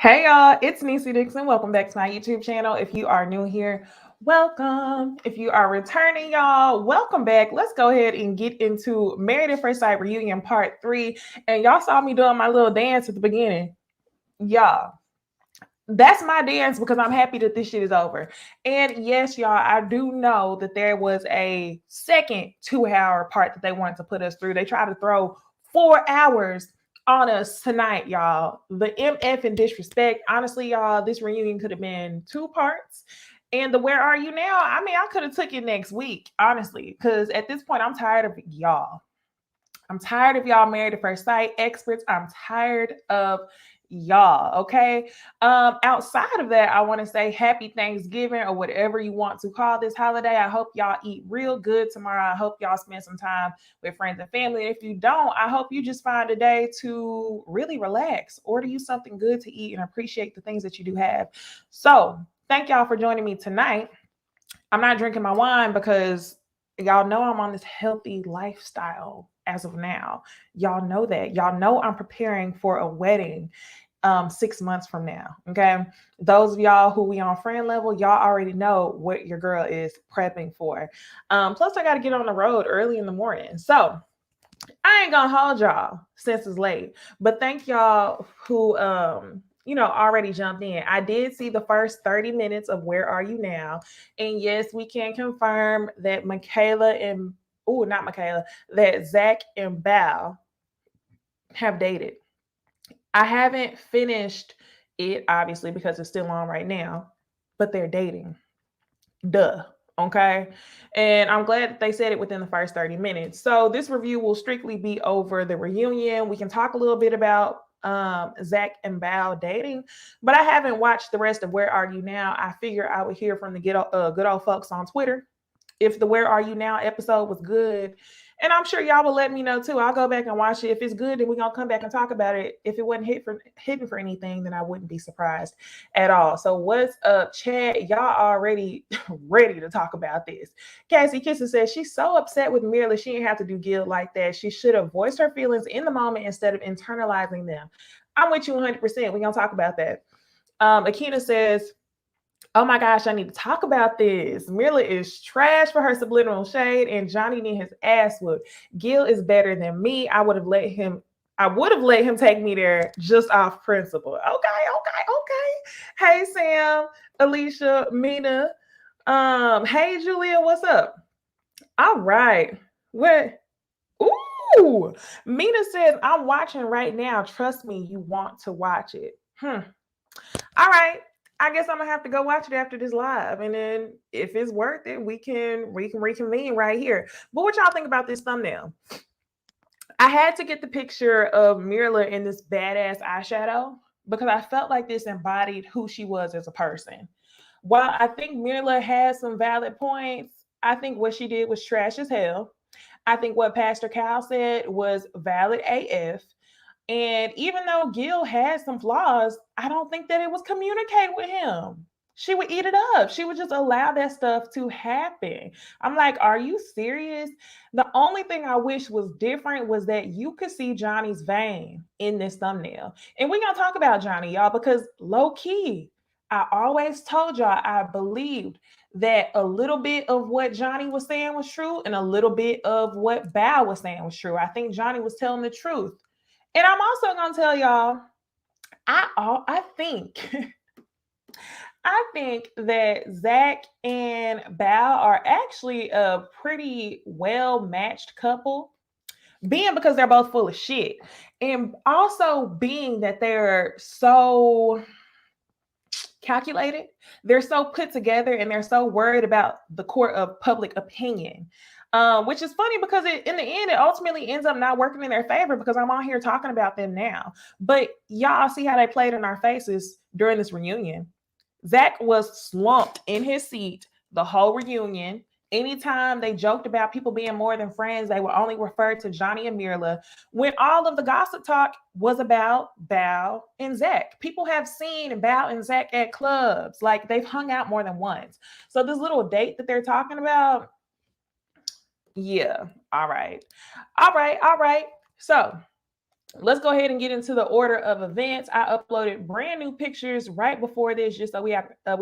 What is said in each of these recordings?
Hey y'all, it's Necey Dixon. Welcome back to my YouTube channel. If you are new here, welcome. If you are returning, y'all, welcome back. Let's go ahead and get into Married at First Sight Reunion Part 3. And y'all saw me doing my little dance at the beginning. Y'all, that's my dance because I'm happy that this shit is over. And yes, y'all, I do know that there was a second 2-hour part that they wanted to put us through. They tried to throw 4 hours on us tonight, y'all. The MF and disrespect. Honestly, y'all, this reunion could have been 2 parts. And the where are you now? I mean, I could have took it next week, honestly, because at this point, I'm tired of y'all. I'm tired of y'all Married at First Sight experts. I'm tired of y'all. Okay. Outside of that, I want to say happy Thanksgiving or whatever you want to call this holiday. I hope y'all eat real good tomorrow. I hope y'all spend some time with friends and family. And if you don't, I hope you just find a day to really relax, order you something good to eat, and appreciate the things that you do have. So thank y'all for joining me tonight. I'm not drinking my wine because y'all know I'm on this healthy lifestyle as of now. Y'all know that. Y'all know I'm preparing for a wedding 6 months from now. Okay. Those of y'all who we on friend level, y'all already know what your girl is prepping for. Plus, I got to get on the road early in the morning. So I ain't gonna hold y'all since it's late, but thank y'all who already jumped in. I did see the first 30 minutes of Where Are You Now? And yes, we can confirm that that Zach and Bao have dated. I haven't finished it, obviously, because it's still on right now, but they're dating. Duh. Okay. And I'm glad that they said it within the first 30 minutes. So this review will strictly be over the reunion. We can talk a little bit about Zach and Bao dating, but I haven't watched the rest of Where Are You Now. I figure I would hear from the good old folks on Twitter if the Where Are You Now episode was good. And I'm sure y'all will let me know too. I'll go back and watch it. If it's good, then we're gonna come back and talk about it. If it wasn't hidden for anything, then I wouldn't be surprised at all. So what's up, chat? Y'all already ready to talk about this. Cassie Kisses says she's so upset with Mirla. She didn't have to do guilt like that. She should have voiced her feelings in the moment instead of internalizing them. I'm with you 100%. We're gonna talk about that. Akina says, oh my gosh, I need to talk about this. Mirla is trash for her subliminal shade, and Johnny need his ass whooped. Gil is better than me. I would have let him take me there just off principle. Okay. Hey Sam, Alicia, Mina. Hey Julia, what's up? All right. What? Ooh, Mina says, I'm watching right now. Trust me, you want to watch it. All right. I guess I'm gonna have to go watch it after this live, and then if it's worth it, we can reconvene right here. But what y'all think about this thumbnail? I had to get the picture of Mirla in this badass eyeshadow because I felt like this embodied who she was as a person. While I think Mirla has some valid points, I think what she did was trash as hell. I think what Pastor Cal said was valid AF. And even though Gil had some flaws, I don't think that it was communicated with him. She would eat it up. She would just allow that stuff to happen. I'm like, are you serious? The only thing I wish was different was that you could see Johnny's vein in this thumbnail. And we're going to talk about Johnny, y'all, because low key, I always told y'all I believed that a little bit of what Johnny was saying was true and a little bit of what Bao was saying was true. I think Johnny was telling the truth. And I'm also gonna tell y'all, I think I think that Zach and Bao are actually a pretty well matched couple. Being because they're both full of shit, and also being that they're so calculated, they're so put together, and they're so worried about the court of public opinion. Which is funny because in the end, it ultimately ends up not working in their favor because I'm on here talking about them now. But y'all see how they played in our faces during this reunion. Zach was slumped in his seat the whole reunion. Anytime they joked about people being more than friends, they would only refer to Johnny and Mirla when all of the gossip talk was about Bao and Zach. People have seen Bao and Zach at clubs, like they've hung out more than once. So this little date that they're talking about, yeah. All right. So let's go ahead and get into the order of events. I uploaded brand new pictures right before this, just so we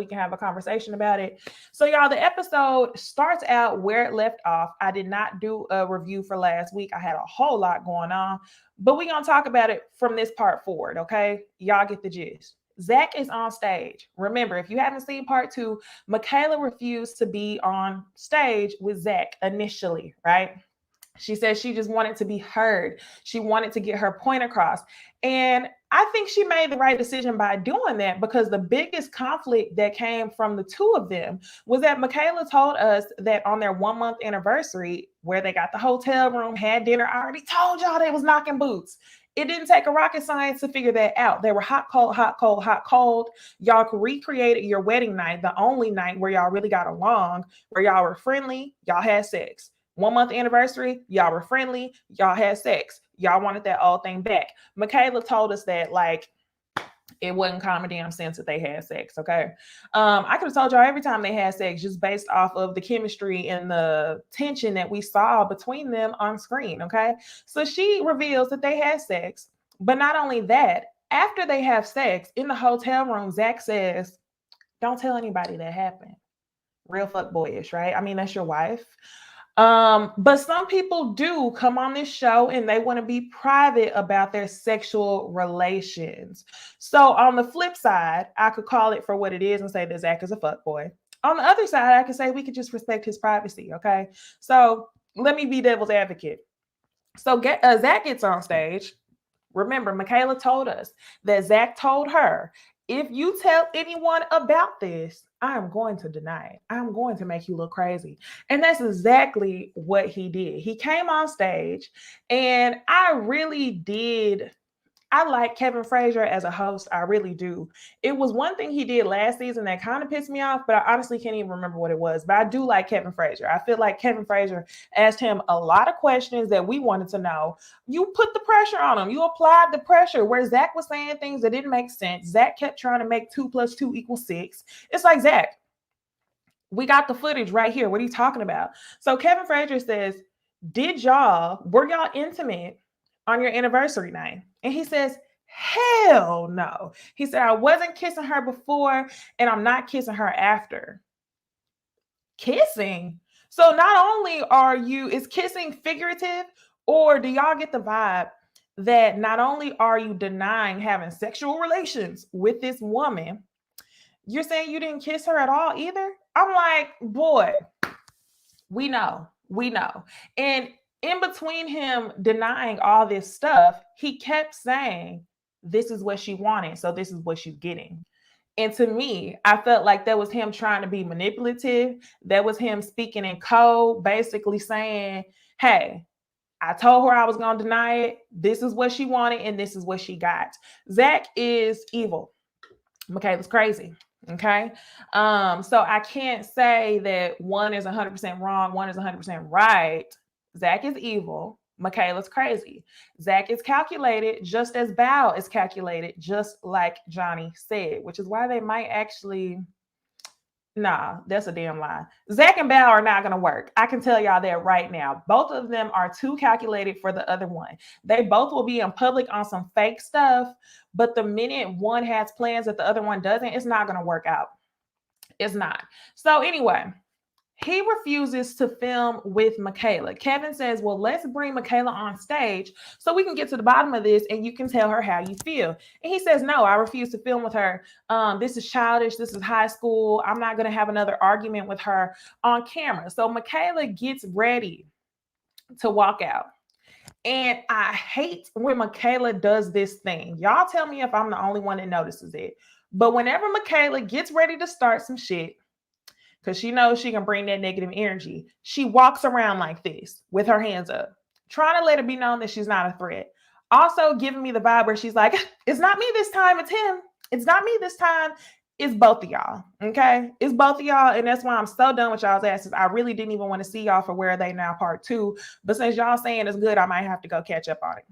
can have a conversation about it. So, y'all, the episode starts out where it left off. I did not do a review for last week. I had a whole lot going on, but we're gonna talk about it from this part forward. Okay, y'all get the gist. Zach is on stage. Remember, if you haven't seen part two, Michaela refused to be on stage with Zach initially, right? She said she just wanted to be heard. She wanted to get her point across. And I think she made the right decision by doing that, because the biggest conflict that came from the two of them was that Michaela told us that on their 1 month anniversary, where they got the hotel room, had dinner, I already told y'all they was knocking boots. It didn't take a rocket science to figure that out. They were hot, cold, hot, cold, hot, cold. Y'all could recreate your wedding night, the only night where y'all really got along, where y'all were friendly, y'all had sex. 1 month anniversary, y'all were friendly, y'all had sex, y'all wanted that old thing back. Michaela told us that, like, it wasn't common damn sense that they had sex. Okay. I could have told y'all every time they had sex, just based off of the chemistry and the tension that we saw between them on screen. Okay. So she reveals that they had sex, but not only that, after they have sex in the hotel room, Zach says, don't tell anybody that happened. Real fuck boyish, right? I mean, that's your wife. But some people do come on this show and they want to be private about their sexual relations. So on the flip side, I could call it for what it is and say that Zach is a fuckboy. On the other side, I could say we could just respect his privacy. Okay. So let me be devil's advocate. So Zach gets on stage. Remember, Michaela told us that Zach told her, if you tell anyone about this, I am going to deny it. I'm going to make you look crazy. And that's exactly what he did. He came on stage, and I really did. I like Kevin Frazier as a host. I really do. It was one thing he did last season that kind of pissed me off, but I honestly can't even remember what it was. But I do like Kevin Frazier. I feel like Kevin Frazier asked him a lot of questions that we wanted to know. You put the pressure on him. You applied the pressure where Zach was saying things that didn't make sense. Zach kept trying to make 2 + 2 = 6. It's like, Zach, we got the footage right here. What are you talking about? So Kevin Frazier says, were y'all intimate on your anniversary night? And he says, hell no. He said, I wasn't kissing her before and I'm not kissing her after. Kissing? So not only is kissing figurative, or do y'all get the vibe that not only are you denying having sexual relations with this woman, you're saying you didn't kiss her at all either? I'm like, boy, we know. And in between him denying all this stuff, he kept saying, this is what she wanted, so this is what she's getting. And to me, I felt like that was him trying to be manipulative. That was him speaking in code, basically saying, hey, I told her I was going to deny it. This is what she wanted, and this is what she got. Zach is evil. Michaela's crazy. Okay. So I can't say that one is 100% wrong, one is 100% right. Zach is evil. Michaela's crazy. Zach is calculated just as Bao is calculated, just like Johnny said, which is why they might actually. Nah, that's a damn lie. Zach and Bao are not going to work. I can tell y'all that right now. Both of them are too calculated for the other one. They both will be in public on some fake stuff, but the minute one has plans that the other one doesn't, it's not going to work out. It's not. So anyway, he refuses to film with Michaela. Kevin says, well, let's bring Michaela on stage so we can get to the bottom of this and you can tell her how you feel. And he says, no, I refuse to film with her. This is childish. This is high school. I'm not going to have another argument with her on camera. So Michaela gets ready to walk out. And I hate when Michaela does this thing. Y'all tell me if I'm the only one that notices it. But whenever Michaela gets ready to start some shit, because she knows she can bring that negative energy, she walks around like this with her hands up, trying to let it be known that she's not a threat. Also giving me the vibe where she's like, it's not me this time, it's him. It's not me this time. It's both of y'all. Okay. It's both of y'all. And that's why I'm so done with y'all's asses. I really didn't even want to see y'all for Where Are They Now Part 2. But since y'all saying it's good, I might have to go catch up on it.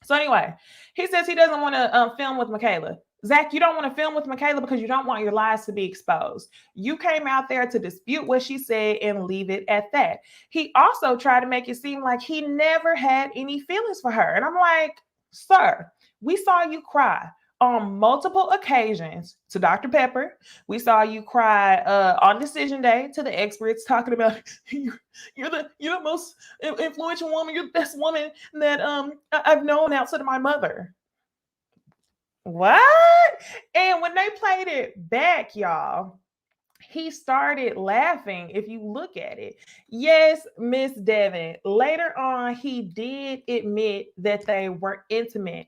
So anyway, he says he doesn't want to film with Michaela. Zach, you don't want to film with Michaela because you don't want your lies to be exposed. You came out there to dispute what she said and leave it at that. He also tried to make it seem like he never had any feelings for her. And I'm like, Sir, we saw you cry on multiple occasions to Dr. Pepper. We saw you cry on decision day to the experts talking about you're the most influential woman, you're the best woman that I've known outside of my mother. What? And when they played it back, y'all, he started laughing if you look at it. Yes, Miss Devon. Later on, he did admit that they were intimate,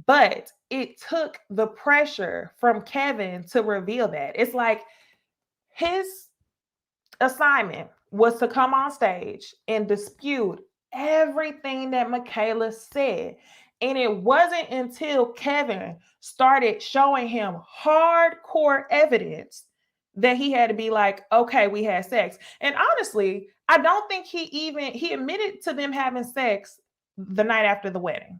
but it took the pressure from Kevin to reveal that. It's like his assignment was to come on stage and dispute everything that Michaela said. And it wasn't until Kevin started showing him hardcore evidence that he had to be like, okay, we had sex. And honestly, I don't think he admitted to them having sex the night after the wedding.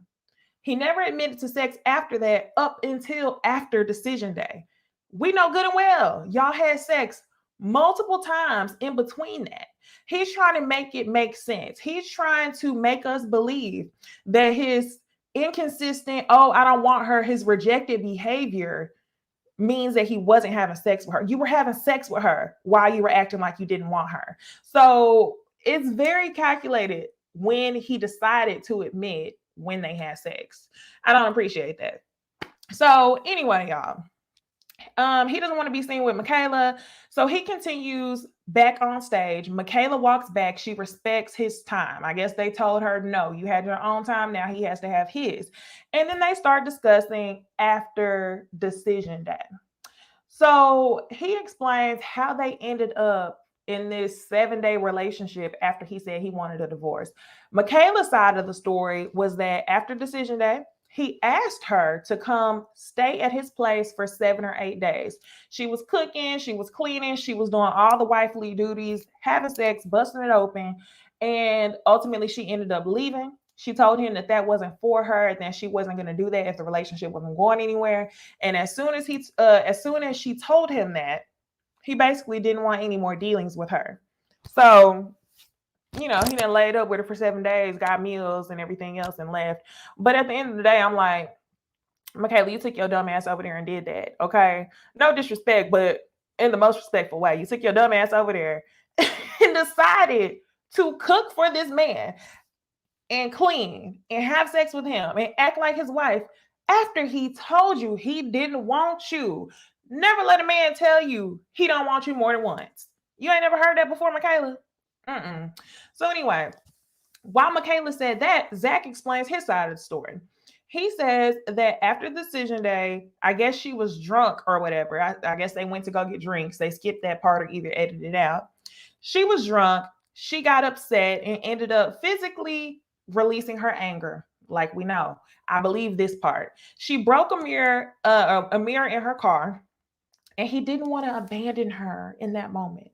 He never admitted to sex after that up until after decision day. We know good and well y'all had sex multiple times in between that. He's trying to make it make sense. He's trying to make us believe that his inconsistent, oh, I don't want her, his rejected behavior means that he wasn't having sex with her. You were having sex with her while you were acting like you didn't want her. So it's very calculated when he decided to admit when they had sex. I don't appreciate that. So anyway, y'all, he doesn't want to be seen with Michaela. So he continues back on stage. Michaela walks back. She respects his time. I guess they told her, no, you had your own time. Now he has to have his. And then they start discussing after decision day. So he explains how they ended up in this 7-day relationship after he said he wanted a divorce. Michaela's side of the story was that after decision day, he asked her to come stay at his place for 7 or 8 days. She was cooking, she was cleaning, she was doing all the wifely duties, having sex, busting it open. And ultimately, she ended up leaving. She told him that that wasn't for her, and that she wasn't going to do that if the relationship wasn't going anywhere. And as soon as she told him that, he basically didn't want any more dealings with her. So, he done laid up with her for 7 days, got meals and everything else, and left. But at the end of the day, I'm like, Michaela, you took your dumb ass over there and did that. Okay. No disrespect, but in the most respectful way. You took your dumb ass over there and decided to cook for this man and clean and have sex with him and act like his wife after he told you he didn't want you. Never let a man tell you he don't want you more than once. You ain't never heard that before, Michaela? So anyway, while Michaela said that, Zach explains his side of the story. He says that after decision day, I guess she was drunk or whatever. I guess they went to go get drinks. They skipped that part or either edited it out. She was drunk. She got upset and ended up physically releasing her anger, like we know. I believe this part. She broke a mirror in her car, and he didn't want to abandon her in that moment.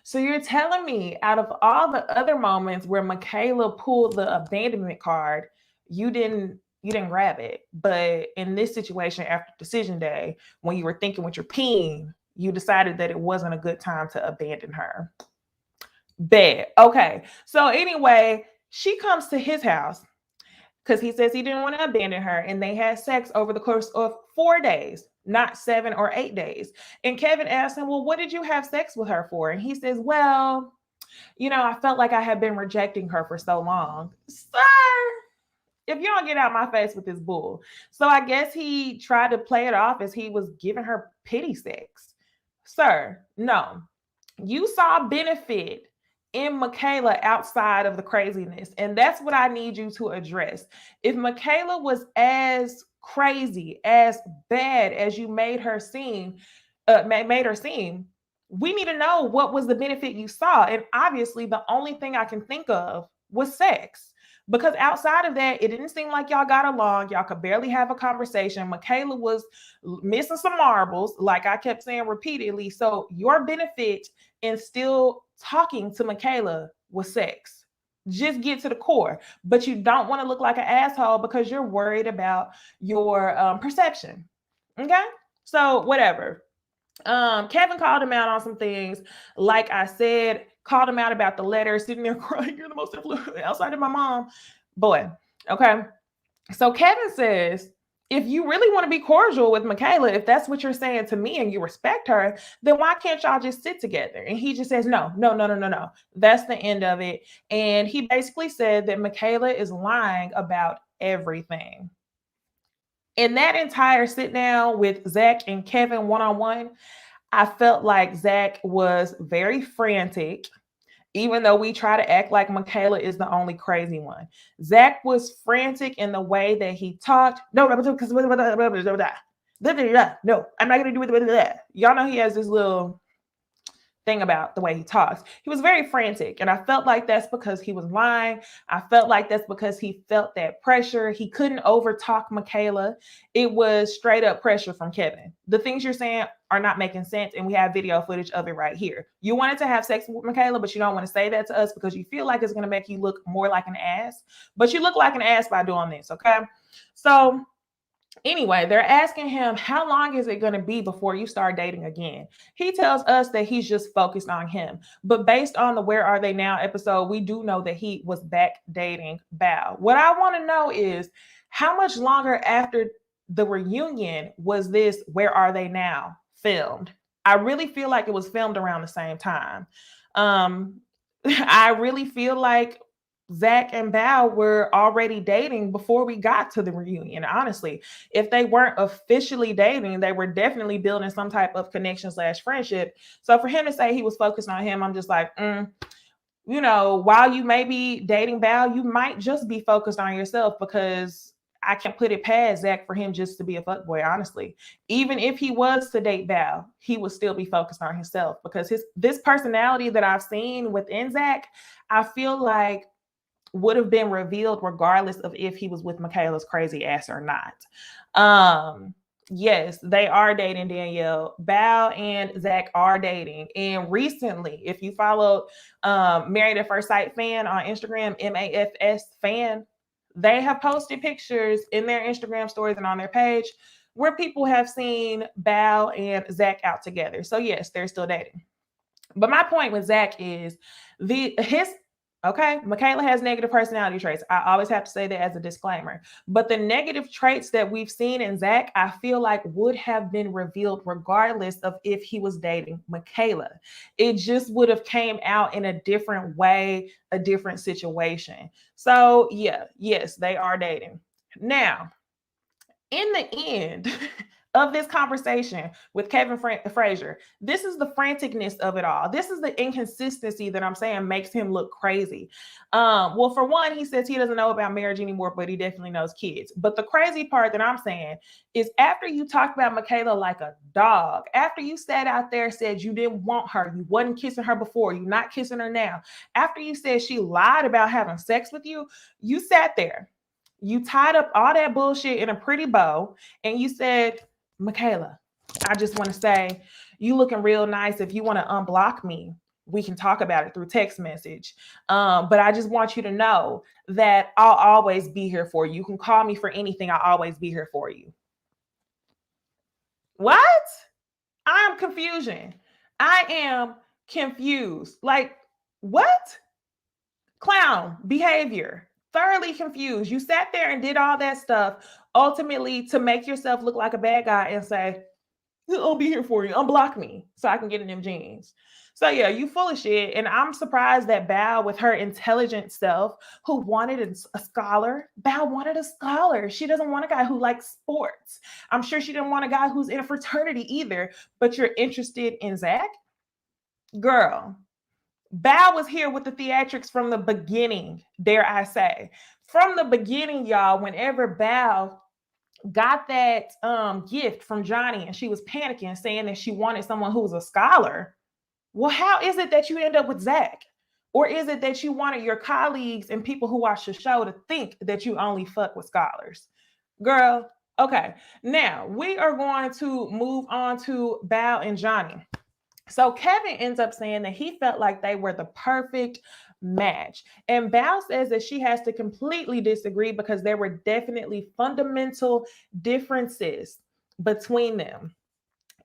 So you're telling me out of all the other moments where Michaela pulled the abandonment card, you didn't grab it. But in this situation, after decision day, when you were thinking with your peen, you decided that it wasn't a good time to abandon her. Bad. Okay. So anyway, she comes to his house because he says he didn't want to abandon her, and they had sex over the course of 4 days, not 7 or 8 days. And Kevin asked him, well, what did you have sex with her for? And he says, well, I felt like I had been rejecting her for so long. Sir, if you don't get out my face with this bull. So I guess he tried to play it off as he was giving her pity sex. Sir, no. You saw benefit in Michaela outside of the craziness. And that's what I need you to address. If Michaela was as crazy, as bad as you made her seem, we need to know what was the benefit you saw. And obviously, the only thing I can think of was sex. Because outside of that, it didn't seem like y'all got along. Y'all could barely have a conversation. Michaela was missing some marbles, like I kept saying repeatedly. So your benefit in still talking to Michaela was sex. Just get to the core. But you don't want to look like an asshole because you're worried about your perception. Okay? So whatever. Kevin called him out on some things. Like I said, called him out about the letter, sitting there crying, you're the most influential outside of my mom. Boy, okay. So Kevin says, if you really want to be cordial with Michaela, if that's what you're saying to me and you respect her, then why can't y'all just sit together? And he just says, no, no, no, no, no, no. That's the end of it. And he basically said that Michaela is lying about everything. In that entire sit down with Zach and Kevin one on one, I felt like Zach was very frantic, even though we try to act like Michaela is the only crazy one. Zach was frantic in the way that he talked. No, because no, I'm not gonna do it. Y'all know he has this little thing about the way he talks. He was very frantic, and I felt like that's because he was lying. I felt like that's because he felt that pressure. He couldn't overtalk Michaela. It was straight up pressure from Kevin. The things you're saying are not making sense, and we have video footage of it right here. You wanted to have sex with Michaela, but you don't want to say that to us because you feel like it's going to make you look more like an ass. But you look like an ass by doing this, okay? So anyway, they're asking him, how long is it going to be before you start dating again? He tells us that he's just focused on him. But based on the Where Are They Now episode, we do know that he was back dating Bao. What I want to know is how much longer after the reunion was this Where Are They Now filmed? I really feel like it was filmed around the same time. I really feel like Zach and Bao were already dating before we got to the reunion. Honestly, if they weren't officially dating, they were definitely building some type of connection / friendship. So for him to say he was focused on him, I'm just like, while you may be dating Bao, you might just be focused on yourself, because I can't put it past Zach for him just to be a fuckboy, honestly. Even if he was to date Bao, he would still be focused on himself, because this personality that I've seen within Zach, I feel like would have been revealed regardless of if he was with Michaela's crazy ass or not. Yes, they are dating, Danielle. Bao and Zach are dating. And recently, if you followed Married at First Sight fan on Instagram, MAFS fan, they have posted pictures in their Instagram stories and on their page where people have seen Bao and Zach out together. So yes, they're still dating. But my point with Zach is Michaela has negative personality traits. I always have to say that as a disclaimer. But the negative traits that we've seen in Zach, I feel like would have been revealed regardless of if he was dating Michaela. It just would have came out in a different way, a different situation. So yeah, yes, they are dating. Now, in the end of this conversation with Kevin Frazier, this is the franticness of it all. This is the inconsistency that I'm saying makes him look crazy. Well, for one, he says he doesn't know about marriage anymore, but he definitely knows kids. But the crazy part that I'm saying is, after you talked about Michaela like a dog, after you sat out there, said you didn't want her, you wasn't kissing her before, you're not kissing her now, after you said she lied about having sex with you, you sat there. You tied up all that bullshit in a pretty bow and you said, Michaela, I just want to say, you looking real nice. If you want to unblock me, we can talk about it through text message. But I just want you to know that I'll always be here for you. You can call me for anything. I'll always be here for you. What? I am confusion. I am confused. Like, what? Clown behavior. Thoroughly confused. You sat there and did all that stuff ultimately to make yourself look like a bad guy and say, I'll be here for you. Unblock me so I can get in them jeans. So yeah, you full of shit. And I'm surprised that Bao, with her intelligent self, who wanted a scholar, Bao wanted a scholar. She doesn't want a guy who likes sports. I'm sure she didn't want a guy who's in a fraternity either. But you're interested in Zach? Girl, Bao was here with the theatrics from the beginning, dare I say. From the beginning, y'all, whenever Bao got that gift from Johnny and she was panicking, saying that she wanted someone who was a scholar, well, how is it that you end up with Zach? Or is it that you wanted your colleagues and people who watch the show to think that you only fuck with scholars? Girl, okay. Now, we are going to move on to Bao and Johnny. So Kevin ends up saying that he felt like they were the perfect match. And Bao says that she has to completely disagree because there were definitely fundamental differences between them.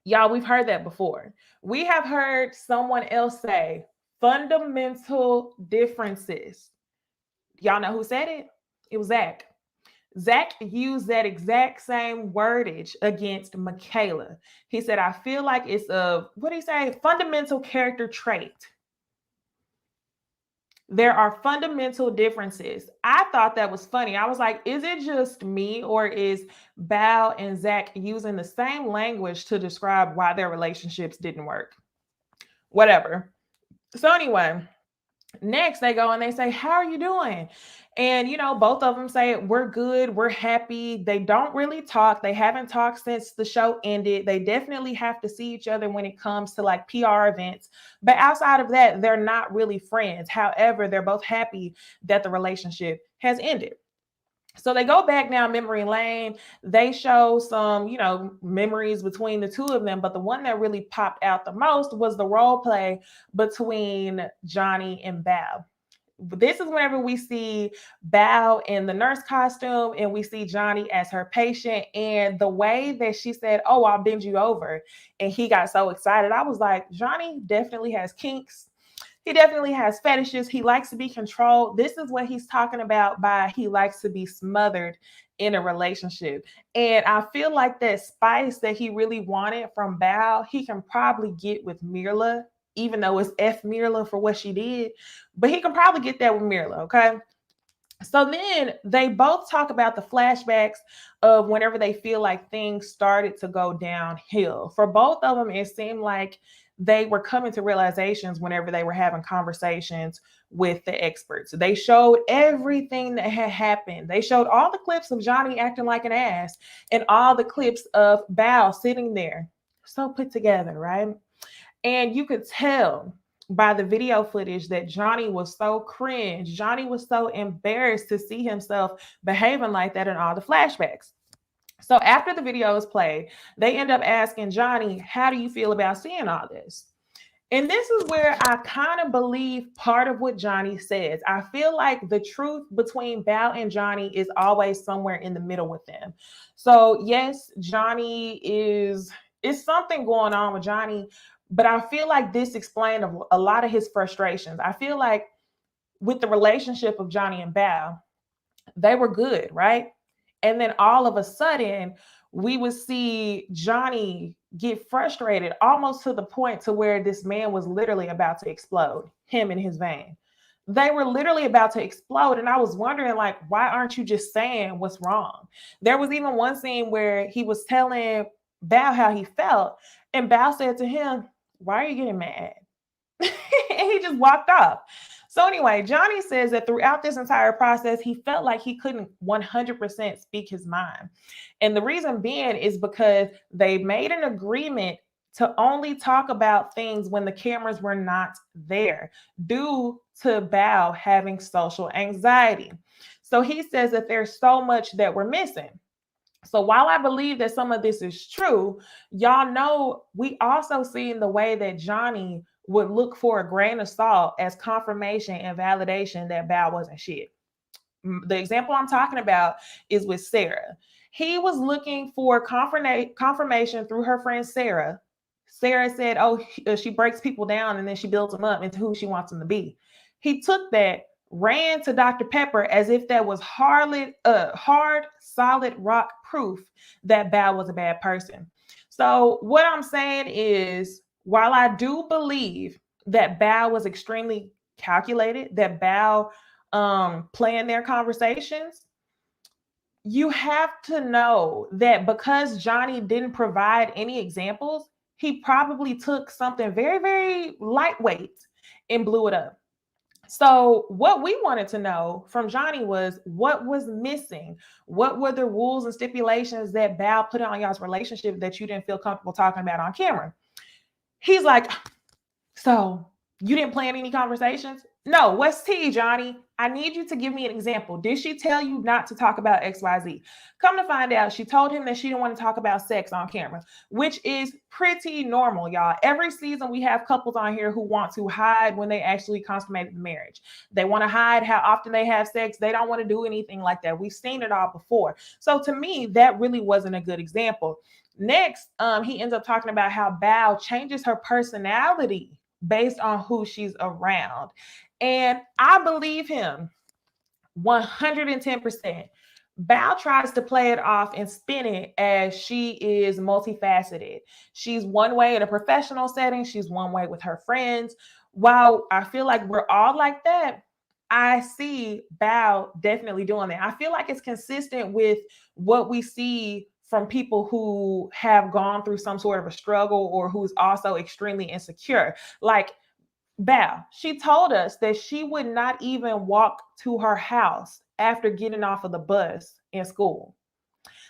Y'all, we've heard that before. We have heard someone else say fundamental differences. Y'all know who said it? It was Zach. Zach used that exact same wordage against Michaela. He said, I feel like it's a, what did he say? Fundamental character trait. There are fundamental differences. I thought that was funny. I was like, is it just me, or is Bao and Zach using the same language to describe why their relationships didn't work? Whatever. So, anyway, next they go and they say, how are you doing? And both of them say, we're good, we're happy. They don't really talk. They haven't talked since the show ended. They definitely have to see each other when it comes to like PR events, but outside of that, they're not really friends. However, they're both happy that the relationship has ended. So they go back down memory lane. They show some, memories between the two of them. But the one that really popped out the most was the role play between Johnny and Bao. This is whenever we see Bao in the nurse costume and we see Johnny as her patient. And the way that she said, oh, I'll bend you over. And he got so excited. I was like, Johnny definitely has kinks. He definitely has fetishes. He likes to be controlled. This is what he's talking about by he likes to be smothered in a relationship. And I feel like that spice that he really wanted from Bao, he can probably get with Mirla, even though it's F Mirla for what she did. But he can probably get that with Mirla, okay? So then they both talk about the flashbacks of whenever they feel like things started to go downhill. For both of them, it seemed like they were coming to realizations whenever they were having conversations with the experts. They showed everything that had happened. They showed all the clips of Johnny acting like an ass and all the clips of Bao sitting there, so put together, right? And you could tell by the video footage that Johnny was so cringe. Johnny was so embarrassed to see himself behaving like that in all the flashbacks. So after the video is played, they end up asking Johnny, how do you feel about seeing all this? And this is where I kind of believe part of what Johnny says. I feel like the truth between Bao and Johnny is always somewhere in the middle with them. So yes, Johnny is something going on with Johnny, but I feel like this explained a lot of his frustrations. I feel like with the relationship of Johnny and Bao, they were good, right? And then all of a sudden, we would see Johnny get frustrated almost to the point to where this man was literally about to explode, him and his vein. They were literally about to explode. And I was wondering, like, why aren't you just saying what's wrong? There was even one scene where he was telling Bao how he felt. And Bao said to him, why are you getting mad? And he just walked off. So anyway, Johnny says that throughout this entire process, he felt like he couldn't 100% speak his mind. And the reason being is because they made an agreement to only talk about things when the cameras were not there due to Bao having social anxiety. So he says that there's so much that we're missing. So while I believe that some of this is true, y'all know we also see in the way that Johnny would look for a grain of salt as confirmation and validation that Bao wasn't shit. The example I'm talking about is with Sarah. He was looking for confirmation through her friend Sarah. Sarah said, oh, she breaks people down and then she builds them up into who she wants them to be. He took that, ran to Dr. Pepper as if that was hard, solid rock proof that Bao was a bad person. So what I'm saying is, while I do believe that Bao was extremely calculated, that Bao planned their conversations, you have to know that because Johnny didn't provide any examples, he probably took something very, very lightweight and blew it up. So what we wanted to know from Johnny was what was missing. What were the rules and stipulations that Bao put on y'all's relationship that you didn't feel comfortable talking about on camera? He's like, so you didn't plan any conversations? No, what's tea, Johnny? I need you to give me an example. Did she tell you not to talk about XYZ? Come to find out, she told him that she didn't want to talk about sex on camera, which is pretty normal, y'all. Every season we have couples on here who want to hide when they actually consummated the marriage. They want to hide how often they have sex. They don't want to do anything like that. We've seen it all before. So to me, that really wasn't a good example. Next, he ends up talking about how Bao changes her personality based on who she's around. And I believe him 110%. Bao tries to play it off and spin it as she is multifaceted. She's one way in a professional setting, she's one way with her friends. While I feel like we're all like that, I see Bao definitely doing that. I feel like it's consistent with what we see from people who have gone through some sort of a struggle or who's also extremely insecure. Like Bao, she told us that she would not even walk to her house after getting off of the bus in school.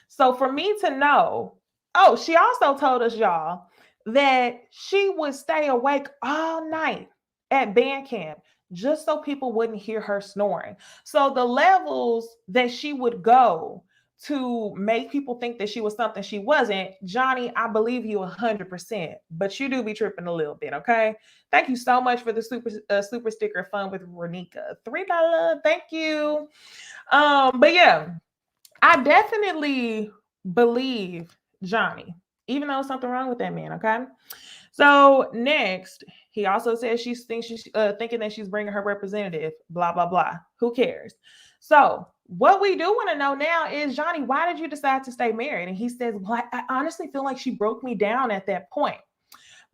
So for me to know, oh, she also told us, y'all, that she would stay awake all night at band camp just so people wouldn't hear her snoring. So the levels that she would go to make people think that she was something she wasn't, Johnny, I believe you 100%, but you do be tripping a little bit, okay? Thank you so much for the super sticker fun with Renika. $3, thank you. But yeah, I definitely believe Johnny, even though something wrong with that man. Okay. So next, he also says she's thinking that she's bringing her representative. Blah blah blah. Who cares? So what we do want to know now is, Johnny, why did you decide to stay married? And he says, well, I honestly feel like she broke me down at that point.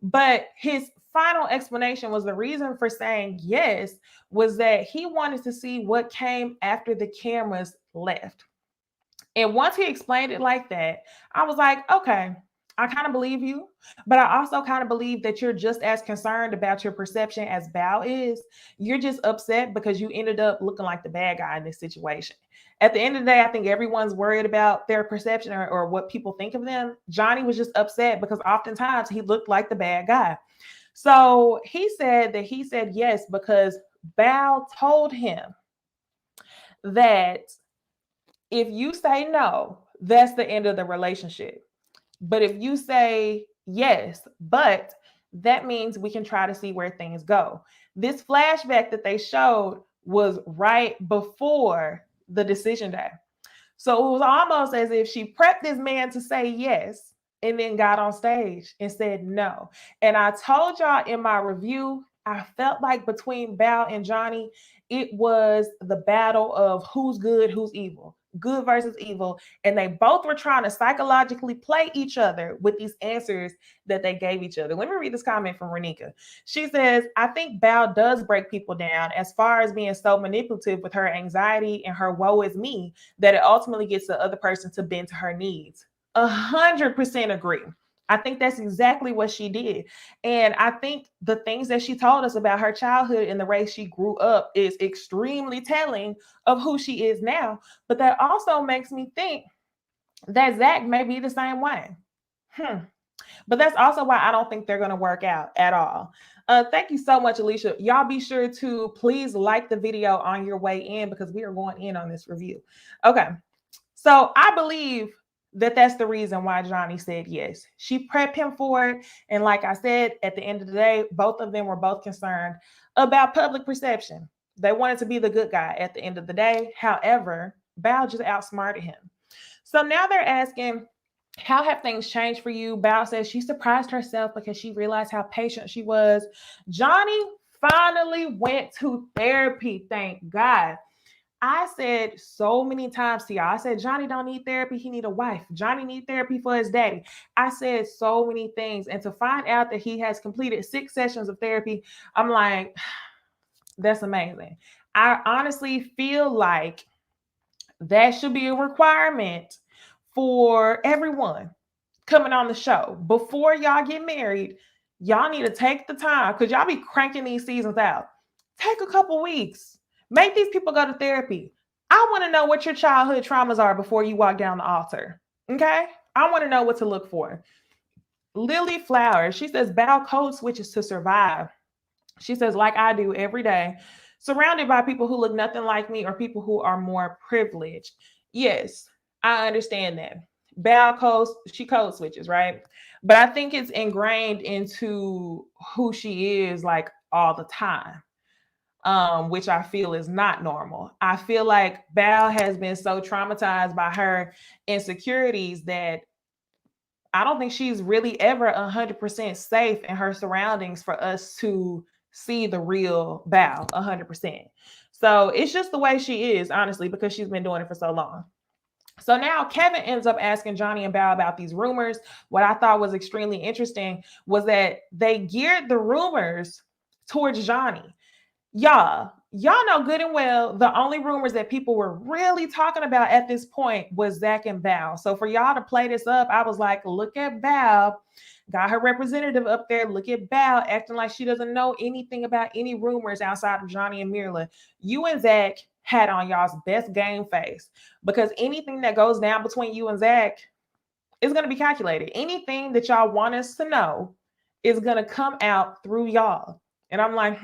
But his final explanation was the reason for saying yes was that he wanted to see what came after the cameras left. And once he explained it like that, I was like, okay, I kind of believe you, but I also kind of believe that you're just as concerned about your perception as Bao is. You're just upset because you ended up looking like the bad guy in this situation. At the end of the day, I think everyone's worried about their perception or what people think of them. Johnny was just upset because oftentimes he looked like the bad guy. So he said that he said yes because Bao told him that if you say no, that's the end of the relationship. But if you say yes, but that means we can try to see where things go. This flashback that they showed was right before the decision day. So it was almost as if she prepped this man to say yes and then got on stage and said no. And I told y'all in my review, I felt like between Bao and Johnny, it was the battle of who's good, who's evil, good versus evil. And they both were trying to psychologically play each other with these answers that they gave each other. Let me read this comment from Renika. She says, I think Bao does break people down as far as being so manipulative with her anxiety and her woe is me that it ultimately gets the other person to bend to her needs. 100% agree. I think that's exactly what she did. And I think the things that she told us about her childhood and the way she grew up is extremely telling of who she is now. But that also makes me think that Zach may be the same way. But that's also why I don't think they're going to work out at all. Thank you so much, Alicia. Y'all be sure to please like the video on your way in because we are going in on this review. Okay. So I believe that that's the reason why Johnny said yes. She prepped him for it. And like I said, at the end of the day, both of them were both concerned about public perception. They wanted to be the good guy at the end of the day. However, Bao just outsmarted him. So now they're asking, how have things changed for you? Bao says she surprised herself because she realized how patient she was. Johnny finally went to therapy, thank God. I said so many times to y'all, I said, Johnny don't need therapy. He need a wife. Johnny need therapy for his daddy. I said so many things. And to find out that he has completed 6 sessions of therapy, I'm like, that's amazing. I honestly feel like that should be a requirement for everyone coming on the show. Before y'all get married, y'all need to take the time because y'all be cranking these seasons out. Take a couple weeks. Make these people go to therapy. I want to know what your childhood traumas are before you walk down the altar. Okay? I want to know what to look for. Lily Flowers, she says, Bao code switches to survive. She says, like I do every day, surrounded by people who look nothing like me or people who are more privileged. Yes, I understand that. Bao code, she code switches, right? But I think it's ingrained into who she is like all the time. Which I feel is not normal. I feel like Bao has been so traumatized by her insecurities that I don't think she's really ever 100% safe in her surroundings for us to see the real Bao 100%. So it's just the way she is, honestly, because she's been doing it for so long. So now Kevin ends up asking Johnny and Bao about these rumors. What I thought was extremely interesting was that they geared the rumors towards Johnny. Y'all know good and well the only rumors that people were really talking about at this point was Zach and Bao. So for y'all to play this up, I was like, look at Bao, got her representative up there. Look at Bao acting like she doesn't know anything about any rumors outside of Johnny and Mirla. You and Zach had on y'all's best game face because anything that goes down between you and Zach is going to be calculated. Anything that y'all want us to know is going to come out through y'all. And I'm like,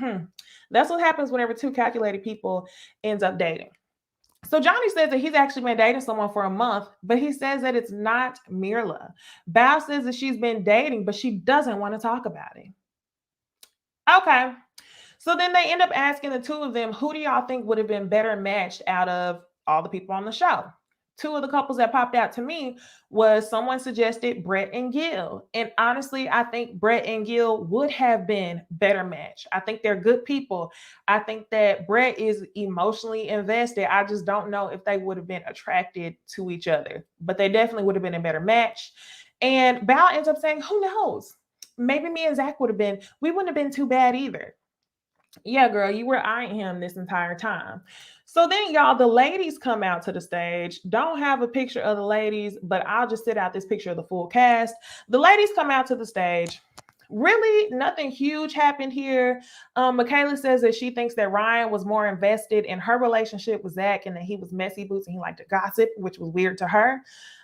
that's what happens whenever two calculated people ends up dating. So Johnny says that he's actually been dating someone for a month, but he says that it's not Mirla. Bao says that she's been dating, but she doesn't want to talk about it. Okay. So then they end up asking the two of them, who do y'all think would have been better matched out of all the people on the show? Two of the couples that popped out to me was someone suggested Brett and Gil. And honestly, I think Brett and Gil would have been better match. I think they're good people. I think that Brett is emotionally invested. I just don't know if they would have been attracted to each other, but they definitely would have been a better match. And Bao ends up saying, who knows? Maybe me and Zach we wouldn't have been too bad either. Yeah, girl, you were eyeing him this entire time. So then, y'all, the ladies come out to the stage. Don't have a picture of the ladies, but I'll just sit out this picture of the full cast. The ladies come out to the stage. Really, nothing huge happened here. Michaela says that she thinks that Ryan was more invested in her relationship with Zach and that he was messy boots and he liked to gossip, which was weird to her.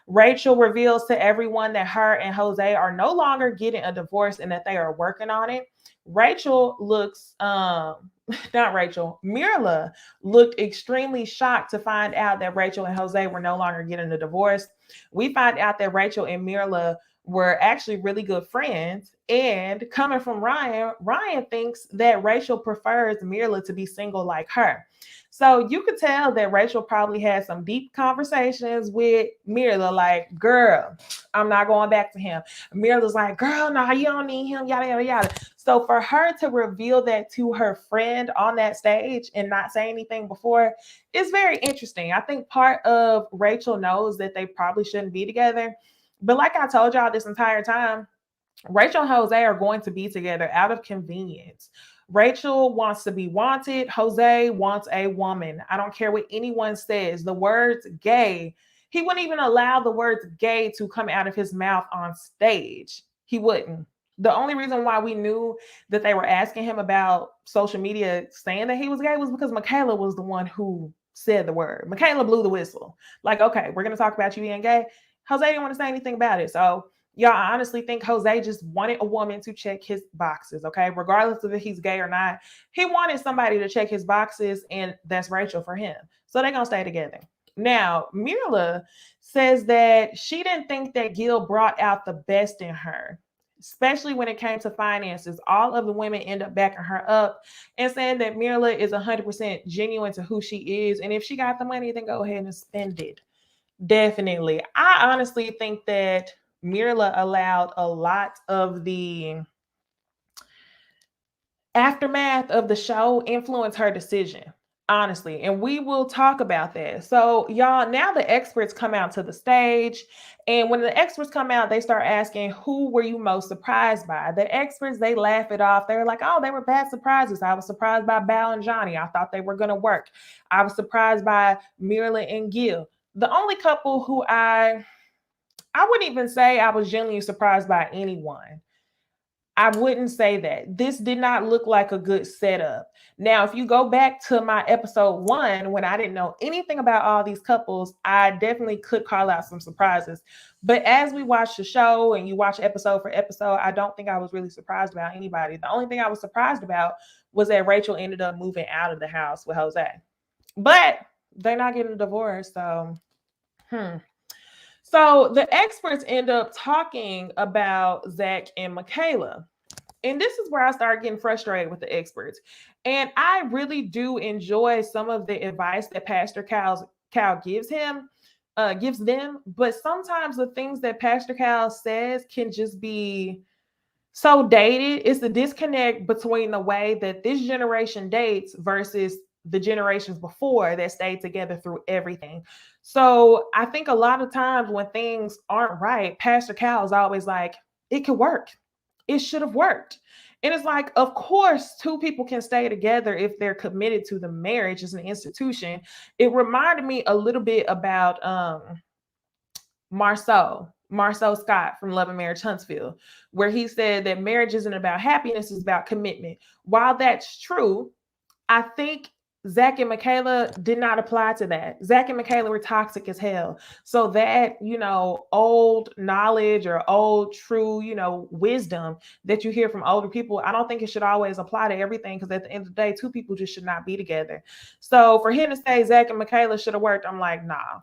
Rachel reveals to everyone that her and Jose are no longer getting a divorce and that they are working on it. Rachel looks not Rachel, Mirla looked extremely shocked to find out that Rachel and Jose were no longer getting a divorce. We find out that Rachel and Mirla were actually really good friends. And coming from Ryan, Ryan thinks that Rachel prefers Mirla to be single like her. So you could tell that Rachel probably had some deep conversations with Mirla, like, girl, I'm not going back to him. Mirla's like, girl, no, you don't need him, yada, yada, yada. So for her to reveal that to her friend on that stage and not say anything before is very interesting. I think part of Rachel knows that they probably shouldn't be together. But like I told y'all this entire time, Rachel and Jose are going to be together out of convenience. Rachel wants to be wanted. Jose wants a woman. I don't care what anyone says. The words gay, he wouldn't even allow the words gay to come out of his mouth on stage. He wouldn't. The only reason why we knew that they were asking him about social media saying that he was gay was because Michaela was the one who said the word. Michaela blew the whistle. Like, okay, we're going to talk about you being gay. Jose didn't want to say anything about it. So y'all, I honestly think Jose just wanted a woman to check his boxes, okay? Regardless of if he's gay or not, he wanted somebody to check his boxes, and that's Rachel for him. So they're going to stay together. Now, Mirla says that she didn't think that Gil brought out the best in her, especially when it came to finances. All of the women end up backing her up and saying that Mirla is 100% genuine to who she is. And if she got the money, then go ahead and spend it. Definitely. I honestly think that Mirla allowed a lot of the aftermath of the show influence her decision, honestly. And we will talk about that. So, y'all, now the experts come out to the stage. And when the experts come out, they start asking, who were you most surprised by? The experts, they laugh it off. They're like, oh, they were bad surprises. I was surprised by Bao and Johnny. I thought they were going to work. I was surprised by Mirla and Gil. The only couple who I wouldn't even say I was genuinely surprised by anyone. I wouldn't say that. This did not look like a good setup. Now, if you go back to my episode 1, when I didn't know anything about all these couples, I definitely could call out some surprises. But as we watch the show and you watch episode for episode, I don't think I was really surprised about anybody. The only thing I was surprised about was that Rachel ended up moving out of the house with Jose. But they're not getting a divorce, so So the experts end up talking about Zach and Michaela. And this is where I start getting frustrated with the experts. And I really do enjoy some of the advice that Pastor Cal gives them. But sometimes the things that Pastor Cal says can just be so dated. It's the disconnect between the way that this generation dates versus the generations before that stayed together through everything. So I think a lot of times when things aren't right, Pastor Cal is always like, it could work. It should have worked. And it's like, of course, two people can stay together if they're committed to the marriage as an institution. It reminded me a little bit about Marceau Scott from Love and Marriage Huntsville, where he said that marriage isn't about happiness, it's about commitment. While that's true, I think Zach and Michaela did not apply to that. Zach and Michaela were toxic as hell. So that, old knowledge or old true, wisdom that you hear from older people, I don't think it should always apply to everything, because at the end of the day, two people just should not be together. So for him to say Zach and Michaela should have worked, I'm like, nah.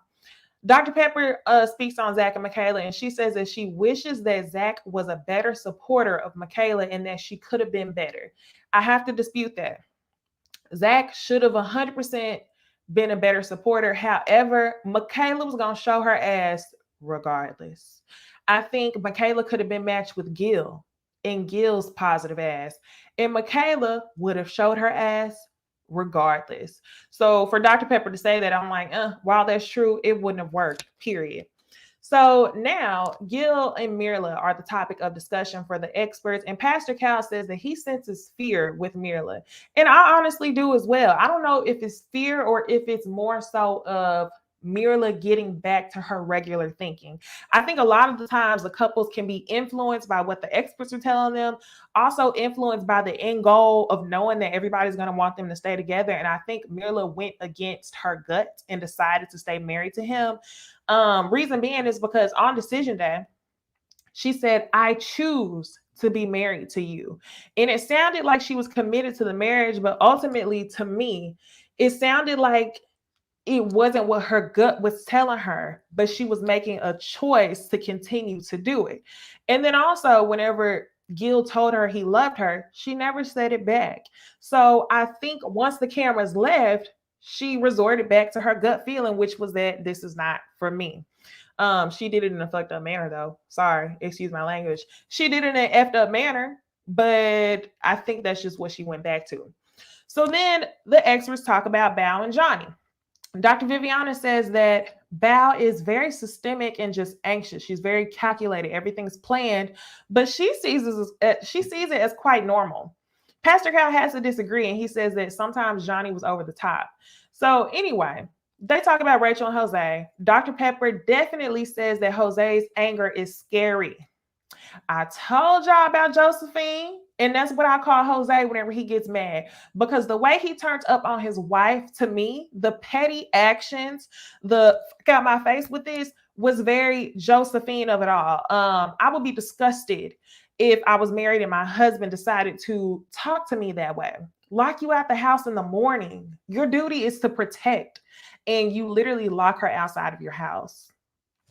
Dr. Pepper speaks on Zach and Michaela, and she says that she wishes that Zach was a better supporter of Michaela and that she could have been better. I have to dispute that. Zach should have 100% been a better supporter. However, Michaela was going to show her ass regardless. I think Michaela could have been matched with Gil and Gil's positive ass, and Michaela would have showed her ass regardless. So for Dr. Pepper to say that, I'm like, while that's true, it wouldn't have worked, period. So now Gil and Mirla are the topic of discussion for the experts. And Pastor Cal says that he senses fear with Mirla. And I honestly do as well. I don't know if it's fear or if it's more so of Mirla getting back to her regular thinking. I think a lot of the times the couples can be influenced by what the experts are telling them, also influenced by the end goal of knowing that everybody's going to want them to stay together. And I think Mirla went against her gut and decided to stay married to him. Reason being is because on decision day, she said, I choose to be married to you. And it sounded like she was committed to the marriage, but ultimately to me, it sounded like it wasn't what her gut was telling her, but she was making a choice to continue to do it. And then also, whenever Gil told her he loved her, she never said it back. So I think once the cameras left, she resorted back to her gut feeling, which was that this is not for me. She did it in a fucked up manner, though. Sorry, excuse my language. She did it in an effed up manner, but I think that's just what she went back to. So then the experts talk about Bao and Johnny. Dr. Viviana says that Bao is very systemic and just anxious. She's very calculated. Everything's planned, but she sees it as quite normal. Pastor Cal has to disagree, and he says that sometimes Johnny was over the top. So anyway, they talk about Rachel and Jose. Dr. Pepper definitely says that Jose's anger is scary. I told y'all about Josephine, and that's what I call Jose whenever he gets mad, because the way he turns up on his wife, to me, the petty actions, the got my face with this was very Josephine of it all. I would be disgusted if I was married and my husband decided to talk to me that way. Lock you out the house in the morning. Your duty is to protect, and you literally lock her outside of your house.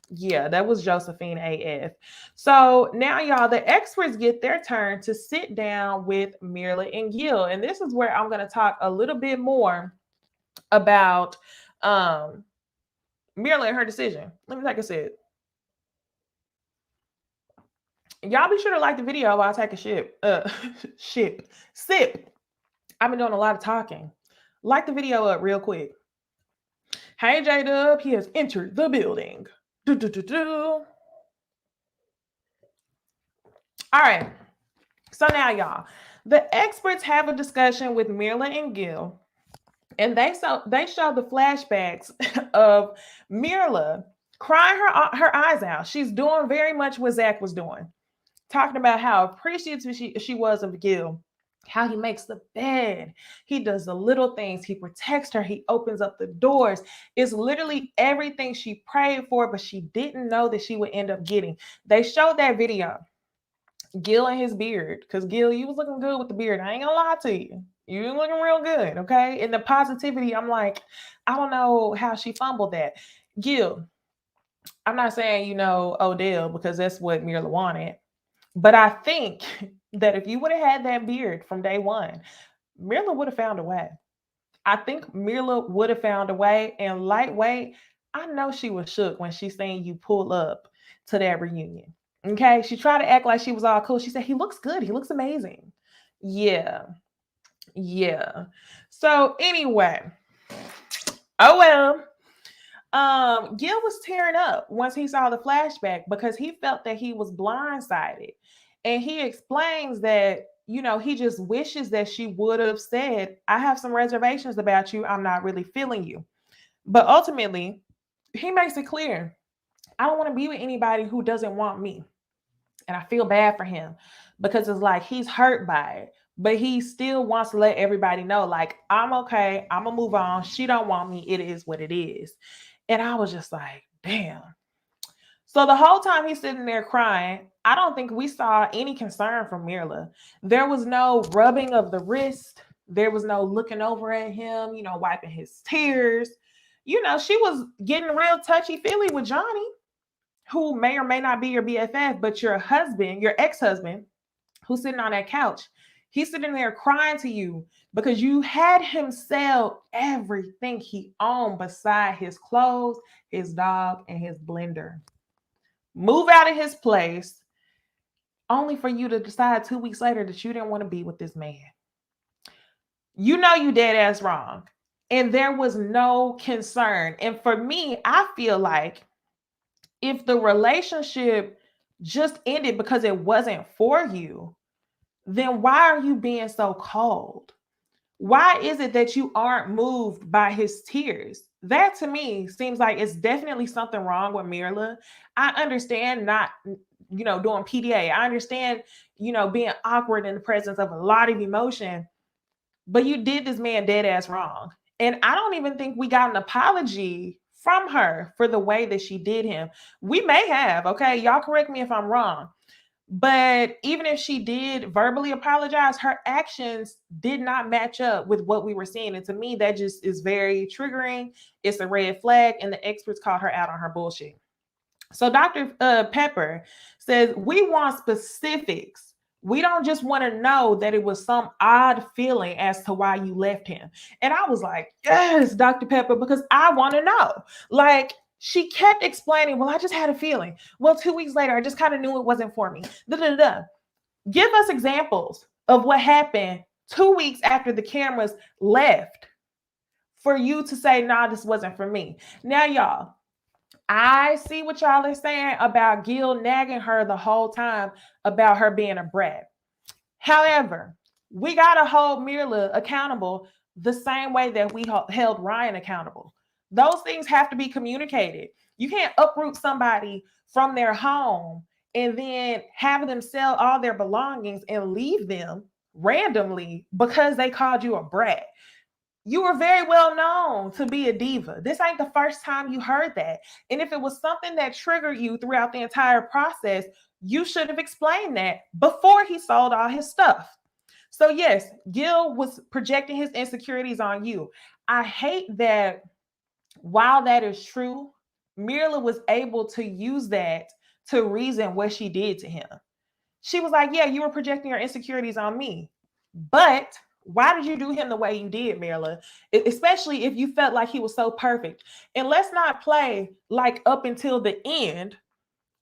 Yeah, that was Josephine AF. So now, y'all, the experts get their turn to sit down with Mirla and Gil. And this is where I'm going to talk a little bit more about Mirla and her decision. Let me take a sip. Y'all be sure to like the video while I take a sip. I've been doing a lot of talking. Like the video up real quick. Hey, J-Dub, he has entered the building. All right. So now, y'all, the experts have a discussion with Mirla and Gil, and they show the flashbacks of Mirla crying her eyes out. She's doing very much what Zach was doing, talking about how appreciative she was of Gil, how he makes the bed, he does the little things, he protects her, he opens up the doors. It's literally everything she prayed for, but she didn't know that she would end up getting. They showed that video, Gil and his beard, because Gil, you was looking good with the beard. I ain't gonna lie to you. You were looking real good, okay? And the positivity, I'm like, I don't know how she fumbled that. Gil, I'm not saying, Odell, because that's what Mirla wanted. But I think that if you would have had that beard from day one, Mirla would have found a way. I think Mirla would have found a way. And lightweight, I know she was shook when she seen you pull up to that reunion. Okay, she tried to act like she was all cool. She said, he looks good. He looks amazing. Yeah. So anyway, oh well. Gil was tearing up once he saw the flashback because he felt that he was blindsided. And he explains that, he just wishes that she would have said, I have some reservations about you. I'm not really feeling you. But ultimately, he makes it clear, I don't want to be with anybody who doesn't want me. And I feel bad for him because it's like he's hurt by it, but he still wants to let everybody know, like, I'm okay. I'm going to move on. She don't want me. It is what it is. And I was just like, damn. So the whole time he's sitting there crying, I don't think we saw any concern from Mirla. There was no rubbing of the wrist. There was no looking over at him, wiping his tears. She was getting real touchy-feely with Johnny, who may or may not be your BFF, but your husband, your ex-husband, who's sitting on that couch. He's sitting there crying to you because you had him sell everything he owned beside his clothes, his dog, and his blender. Move out of his place, only for you to decide 2 weeks later that you didn't want to be with this man. You dead ass wrong. And there was no concern. And for me, I feel like if the relationship just ended because it wasn't for you, then why are you being so cold? Why is it that you aren't moved by his tears? That to me seems like it's definitely something wrong with Mirla. I understand not, doing PDA. I understand, being awkward in the presence of a lot of emotion, but you did this man dead ass wrong. And I don't even think we got an apology from her for the way that she did him. We may have, okay? Y'all correct me if I'm wrong. But even if she did verbally apologize, her actions did not match up with what we were seeing. And to me, that just is very triggering. It's a red flag, and the experts called her out on her bullshit. So Dr. Pepper says, we want specifics. We don't just want to know that it was some odd feeling as to why you left him. And I was like, yes, Dr. Pepper, because I want to know. Like, she kept explaining, well, I just had a feeling. Well, 2 weeks later, I just kind of knew it wasn't for me. Da-da-da. Give us examples of what happened 2 weeks after the cameras left for you to say, nah, this wasn't for me. Now, y'all, I see what y'all are saying about Gil nagging her the whole time about her being a brat. However, we got to hold Mirla accountable the same way that we held Ryan accountable. Those things have to be communicated. You can't uproot somebody from their home and then have them sell all their belongings and leave them randomly because they called you a brat. You were very well known to be a diva. This ain't the first time you heard that. And if it was something that triggered you throughout the entire process, you should have explained that before he sold all his stuff. So yes, Gil was projecting his insecurities on you. I hate that while that is true, Mirla was able to use that to reason what she did to him. She was like, yeah, you were projecting your insecurities on me, but why did you do him the way you did, Mirla? Especially if you felt like he was so perfect. And let's not play like up until the end,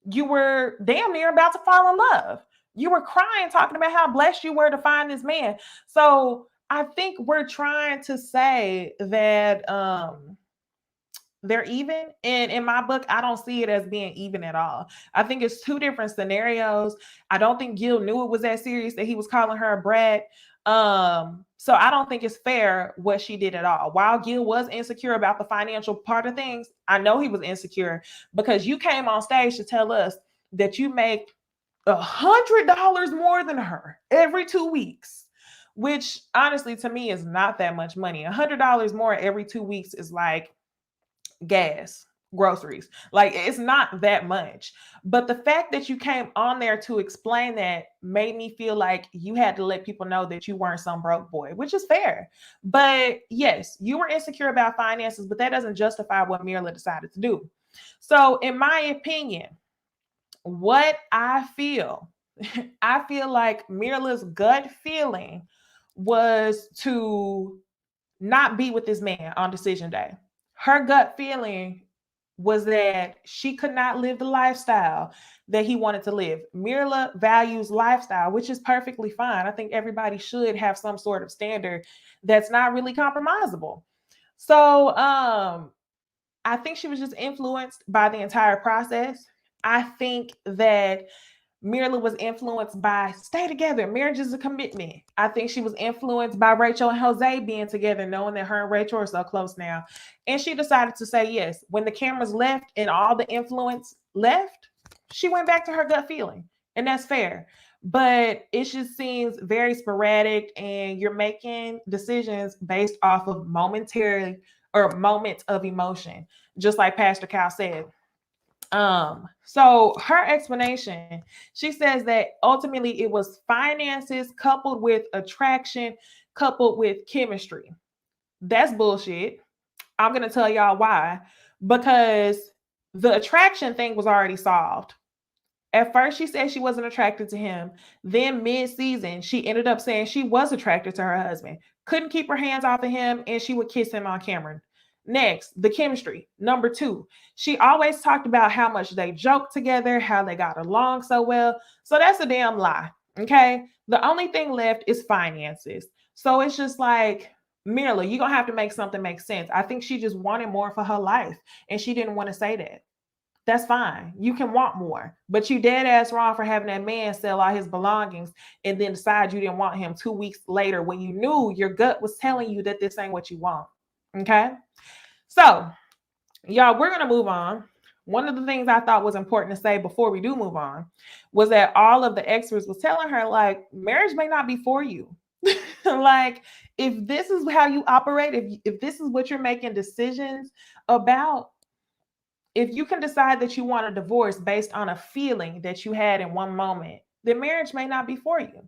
you were damn near about to fall in love. You were crying, talking about how blessed you were to find this man. So I think we're trying to say that they're even. And in my book, I don't see it as being even at all. I think it's two different scenarios. I don't think Gil knew it was that serious that he was calling her a brat. So I don't think it's fair what she did at all. While Gil was insecure about the financial part of things, I know he was insecure because you came on stage to tell us that you make $100 more than her every 2 weeks, which honestly to me is not that much money. $100 more every 2 weeks is like gas, groceries. Like, it's not that much. But the fact that you came on there to explain that made me feel like you had to let people know that you weren't some broke boy, which is fair. But yes, you were insecure about finances, but that doesn't justify what Mirla decided to do. So in my opinion, what I feel, I feel like Mirla's gut feeling was to not be with this man on decision day. Her gut feeling was that she could not live the lifestyle that he wanted to live. Mirla values lifestyle, which is perfectly fine. I think everybody should have some sort of standard that's not really compromisable. So I think she was just influenced by the entire process. I think that Mirla was influenced by stay together. Marriage is a commitment. I think she was influenced by Rachel and Jose being together, knowing that her and Rachel are so close now. And she decided to say yes. When the cameras left and all the influence left, she went back to her gut feeling. And that's fair. But it just seems very sporadic, and you're making decisions based off of momentary or moments of emotion, just like Pastor Cal said. So her explanation, she says that ultimately it was finances coupled with attraction, coupled with chemistry. That's bullshit. I'm gonna tell y'all why. Because the attraction thing was already solved. At first, she said she wasn't attracted to him. Then, mid season, she ended up saying she was attracted to her husband, couldn't keep her hands off of him, and she would kiss him on camera. Next, the chemistry. Number two, she always talked about how much they joked together, how they got along so well. So that's a damn lie. Okay. The only thing left is finances. So it's just like, Mirla, you're going to have to make something make sense. I think she just wanted more for her life, and she didn't want to say that. That's fine. You can want more, but you dead ass wrong for having that man sell all his belongings and then decide you didn't want him 2 weeks later when you knew your gut was telling you that this ain't what you want. Okay. So, y'all, we're going to move on. One of the things I thought was important to say before we do move on was that all of the experts was telling her, like, marriage may not be for you. Like, if this is how you operate, if this is what you're making decisions about, if you can decide that you want a divorce based on a feeling that you had in one moment, then marriage may not be for you.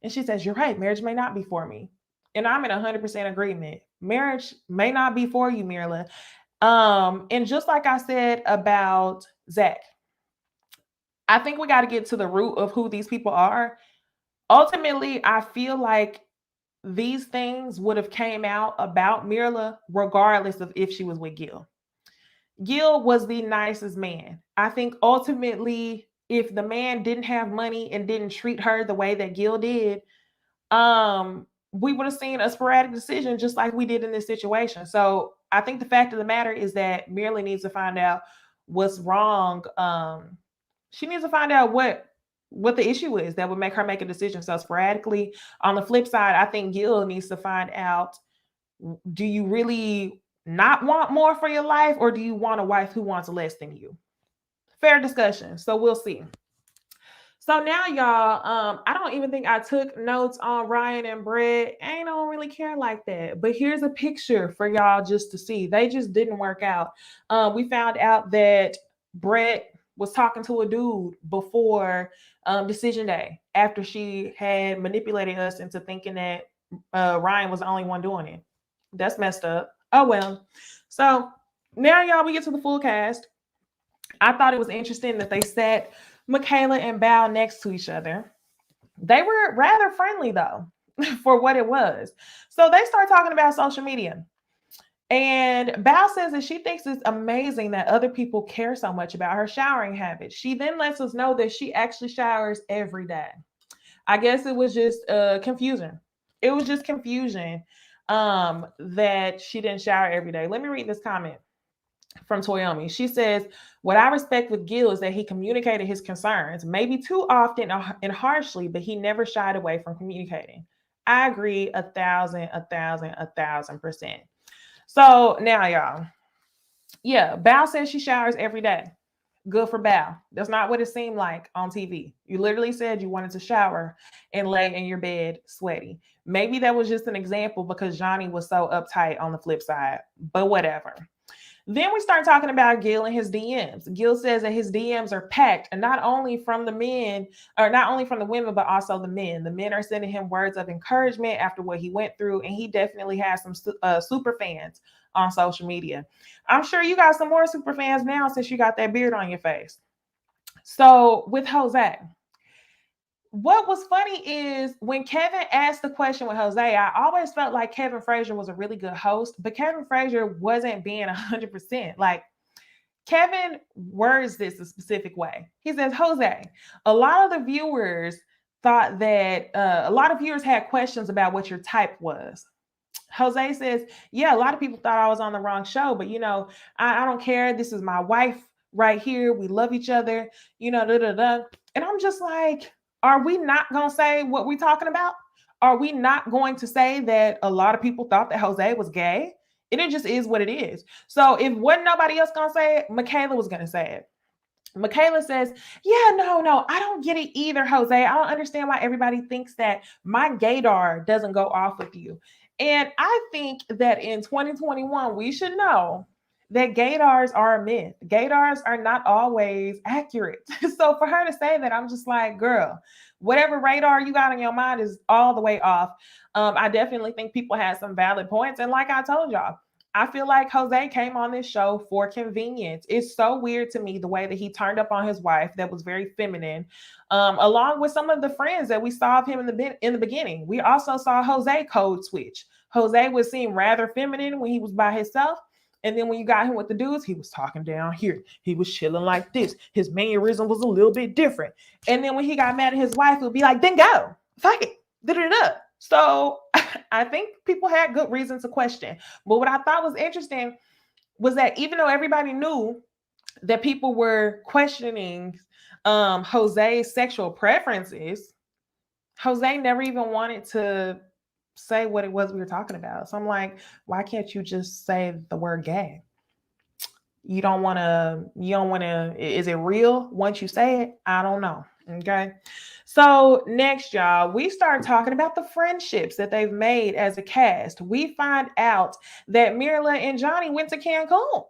And she says, you're right, marriage may not be for me. And I'm in 100% agreement. Marriage may not be for you, Mirla. And just like I said about Zach, I think we got to get to the root of who these people are. Ultimately, I feel like these things would have came out about Mirla regardless of if she was with Gil. Gil was the nicest man. I think ultimately, if the man didn't have money and didn't treat her the way that Gil did, we would have seen a sporadic decision just like we did in this situation. So I think the fact of the matter is that Mirla needs to find out what's wrong. She needs to find out what the issue is that would make her make a decision so sporadically. On the flip side, I think Gil needs to find out, do you really not want more for your life, or do you want a wife who wants less than you? Fair discussion. So we'll see. So now, y'all, I don't even think I took notes on Ryan and Brett. I don't really care like that. But here's a picture for y'all just to see. They just didn't work out. We found out that Brett was talking to a dude before decision day after she had manipulated us into thinking that Ryan was the only one doing it. That's messed up. Oh, well. So now, y'all, we get to the full cast. I thought it was interesting that they sat Michaela and Bao next to each other. They were rather friendly, though, for what it was. So they start talking about social media. And Bao says that she thinks it's amazing that other people care so much about her showering habits. She then lets us know that she actually showers every day. I guess it was just confusion. It was just confusion that she didn't shower every day. Let me read this comment from Toyomi. She says, what I respect with Gil is that he communicated his concerns, maybe too often and harshly, but he never shied away from communicating. I agree 1,000%. So now, y'all, yeah, Bao says she showers every day. Good for Bao. That's not what it seemed like on TV. You literally said you wanted to shower and lay in your bed sweaty. Maybe that was just an example because Johnny was so uptight on the flip side, but whatever. Then we start talking about Gil and his DMs. Gil says that his DMs are packed, and not only from the men, or not only from the women, but also the men. The men are sending him words of encouragement after what he went through, and he definitely has some super fans on social media. I'm sure you got some more super fans now since you got that beard on your face. So with Jose, what was funny is when Kevin asked the question with Jose, I always felt like Kevin Frazier was a really good host, but Kevin Frazier wasn't being 100%. Like, Kevin words this a specific way. He says, Jose, a lot of the viewers thought that a lot of viewers had questions about what your type was. Jose says, yeah, a lot of people thought I was on the wrong show, but I don't care. This is my wife right here. We love each other, da da da. And I'm just like, are we not going to say what we're talking about? Are we not going to say that a lot of people thought that Jose was gay? And it just is what it is. So if wasn't nobody else going to say it, Michaela was going to say it. Michaela says, yeah, no, I don't get it either, Jose. I don't understand why everybody thinks that my gaydar doesn't go off with you. And I think that in 2021, we should know that gaydars are a myth. Gaydars are not always accurate. So for her to say that, I'm just like, girl, whatever radar you got in your mind is all the way off. I definitely think people had some valid points. And like I told y'all, I feel like Jose came on this show for convenience. It's so weird to me the way that he turned up on his wife that was very feminine, along with some of the friends that we saw of him in the beginning. We also saw Jose code switch. Jose would seem rather feminine when he was by himself. And then when you got him with the dudes, he was talking down here. He was chilling like this. His mannerism was a little bit different. And then when he got mad at his wife, it would be like, then go. Fuck it. Da-da-da. So I think people had good reason to question. But what I thought was interesting was that even though everybody knew that people were questioning Jose's sexual preferences, Jose never even wanted to say what it was we were talking about. So I'm like, why can't you just say the word gay? You don't want to, is it real once you say it? I don't know. Okay. So next, y'all, we start talking about the friendships that they've made as a cast. We find out that Mirla and Johnny went to Cancun,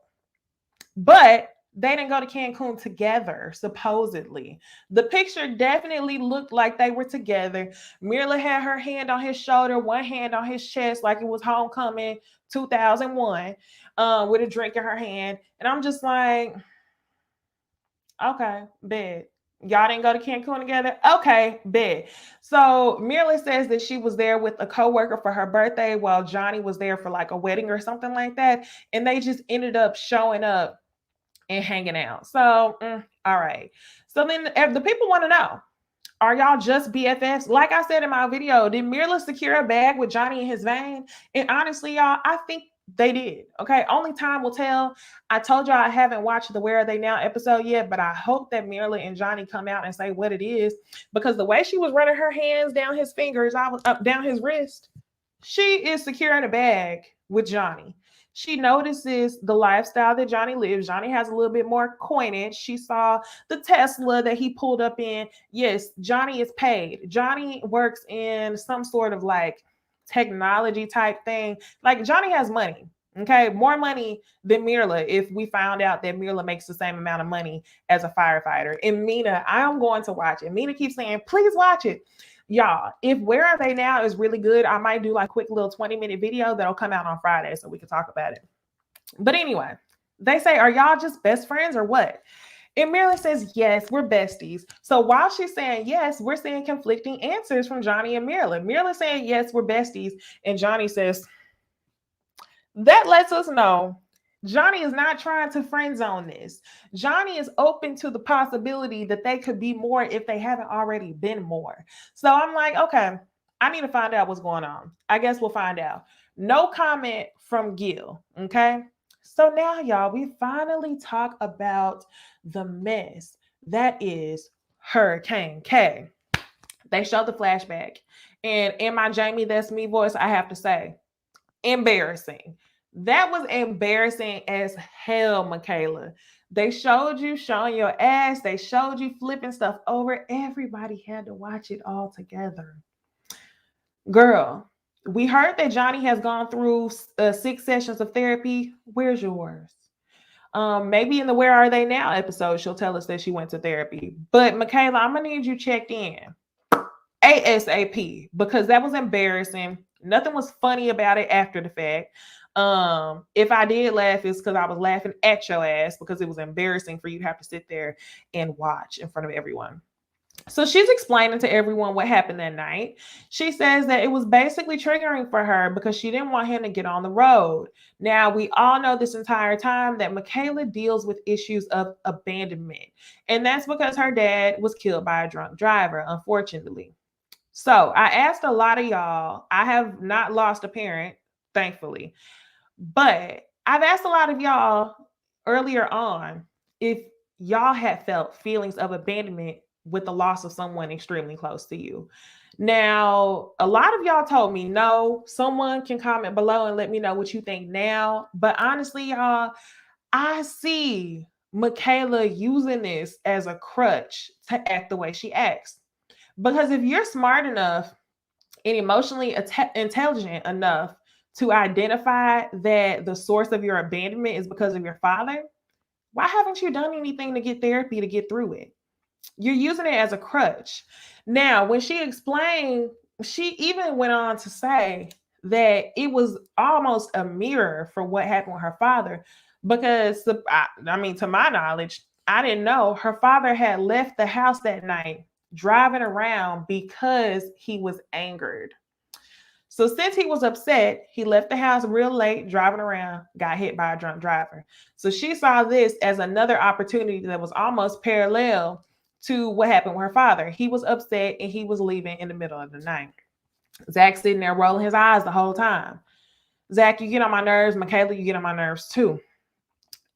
but they didn't go to Cancun together, supposedly. The picture definitely looked like they were together. Mirla had her hand on his shoulder, one hand on his chest, like it was homecoming 2001, with a drink in her hand. And I'm just like, okay, bet. Y'all didn't go to Cancun together? Okay, bet. So Mirla says that she was there with a coworker for her birthday while Johnny was there for like a wedding or something like that. And they just ended up showing up and hanging out. So, all right. So then the people want to know, are y'all just BFFs? Like I said in my video, did Mirla secure a bag with Johnny in his vein? And honestly, y'all, I think they did. Okay. Only time will tell. I told y'all I haven't watched the Where Are They Now episode yet, but I hope that Mirla and Johnny come out and say what it is, because the way she was running her hands down his fingers, I was up down his wrist. She is securing a bag with Johnny. She notices the lifestyle that Johnny lives. Johnny has a little bit more coinage. She saw the Tesla that he pulled up in. Yes, Johnny is paid. Johnny works in some sort of like technology type thing. Like Johnny has money. Okay, more money than Mirla if we found out that Mirla makes the same amount of money as a firefighter. And Mina, I am going to watch it. Mina keeps saying, please watch it. Y'all, if Where Are They Now is really good, I might do like a quick little 20-minute video that'll come out on Friday so we can talk about it. But anyway, they say, are y'all just best friends or what? And Mirla says, yes, we're besties. So while she's saying yes, we're seeing conflicting answers from Johnny and Mirla. Mirla saying, yes, we're besties. And Johnny says, that lets us know Johnny is not trying to friend zone this. Johnny is open to the possibility that they could be more if they haven't already been more. So I'm like, okay, I need to find out what's going on. I guess we'll find out. No comment from Gil. Okay. So now, y'all, we finally talk about the mess that is Hurricane K. They showed the flashback. And in my Jamie That's Me voice, I have to say, embarrassing. That was embarrassing as hell, Michaela. They showed you showing your ass. They showed you flipping stuff over. Everybody had to watch it all together. Girl, we heard that Johnny has gone through 6 sessions of therapy. Where's yours? Maybe in the Where Are They Now episode, she'll tell us that she went to therapy. But Michaela, I'm going to need you checked in ASAP, because that was embarrassing. Nothing was funny about it after the fact. If I did laugh, it's because I was laughing at your ass, because it was embarrassing for you to have to sit there and watch in front of everyone. So she's explaining to everyone what happened that night. She says that it was basically triggering for her because she didn't want him to get on the road. Now, we all know this entire time that Michaela deals with issues of abandonment. And that's because her dad was killed by a drunk driver, unfortunately. So I asked a lot of y'all. I have not lost a parent. thankfully. But I've asked a lot of y'all earlier on if y'all had felt feelings of abandonment with the loss of someone extremely close to you. Now, a lot of y'all told me no. Someone can comment below and let me know what you think now. But honestly, y'all, I see Michaela using this as a crutch to act the way she acts. Because if you're smart enough and emotionally intelligent enough to identify that the source of your abandonment is because of your father, why haven't you done anything to get therapy to get through it? You're using it as a crutch. Now, when she explained, she even went on to say that it was almost a mirror for what happened with her father. Because, I mean, to my knowledge, I didn't know her father had left the house that night driving around because he was angered. So since he was upset, he left the house real late, driving around, got hit by a drunk driver. So she saw this as another opportunity that was almost parallel to what happened with her father. He was upset and he was leaving in the middle of the night. Zach sitting there rolling his eyes the whole time. Zach, you get on my nerves. Michaela, you get on my nerves too.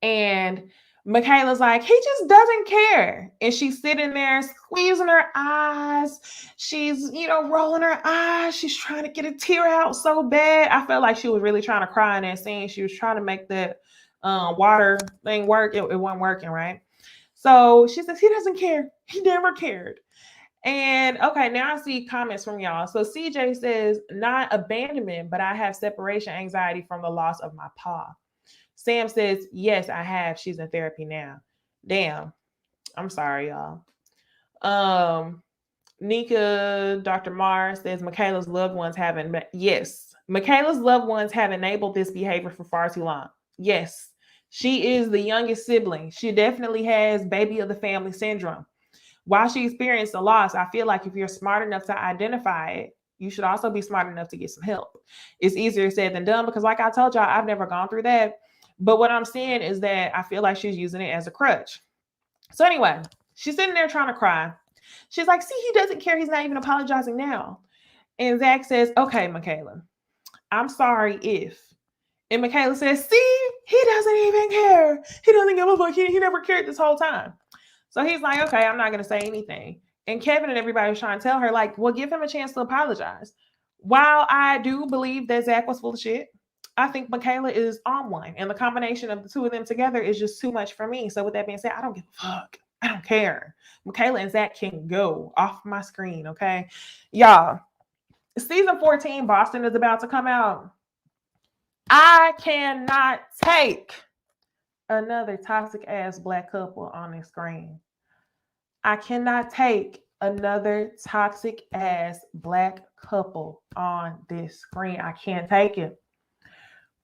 And Michaela's like, he just doesn't care. And she's sitting there squeezing her eyes. She's, rolling her eyes. She's trying to get a tear out so bad. I felt like she was really trying to cry in that scene. She was trying to make that water thing work. It wasn't working, right? So she says, he doesn't care. He never cared. And okay, now I see comments from y'all. So CJ says, not abandonment, but I have separation anxiety from the loss of my pa. Sam says, yes, I have. She's in therapy now. Damn. I'm sorry, y'all. Nika, Dr. Mars says Michaela's loved ones haven't. Yes, Michaela's loved ones have enabled this behavior for far too long. Yes, she is the youngest sibling. She definitely has baby of the family syndrome. While she experienced a loss, I feel like if you're smart enough to identify it, you should also be smart enough to get some help. It's easier said than done because, like I told y'all, I've never gone through that. But what I'm saying is that I feel like she's using it as a crutch. So anyway, she's sitting there trying to cry. She's like, see, he doesn't care. He's not even apologizing now. And Zach says, okay, Michaela, I'm sorry if. And Michaela says, see, he doesn't even care. He doesn't give a fuck. He never cared this whole time. So he's like, okay, I'm not going to say anything. And Kevin and everybody was trying to tell her, like, well, give him a chance to apologize. While I do believe that Zach was full of shit, I think Michaela is on one. And the combination of the two of them together is just too much for me. So with that being said, I don't give a fuck. I don't care. Michaela and Zach can go off my screen, okay? Y'all, season 14, Boston is about to come out. I cannot take another toxic ass black couple on the screen. I cannot take another toxic ass black couple on this screen. I can't take it.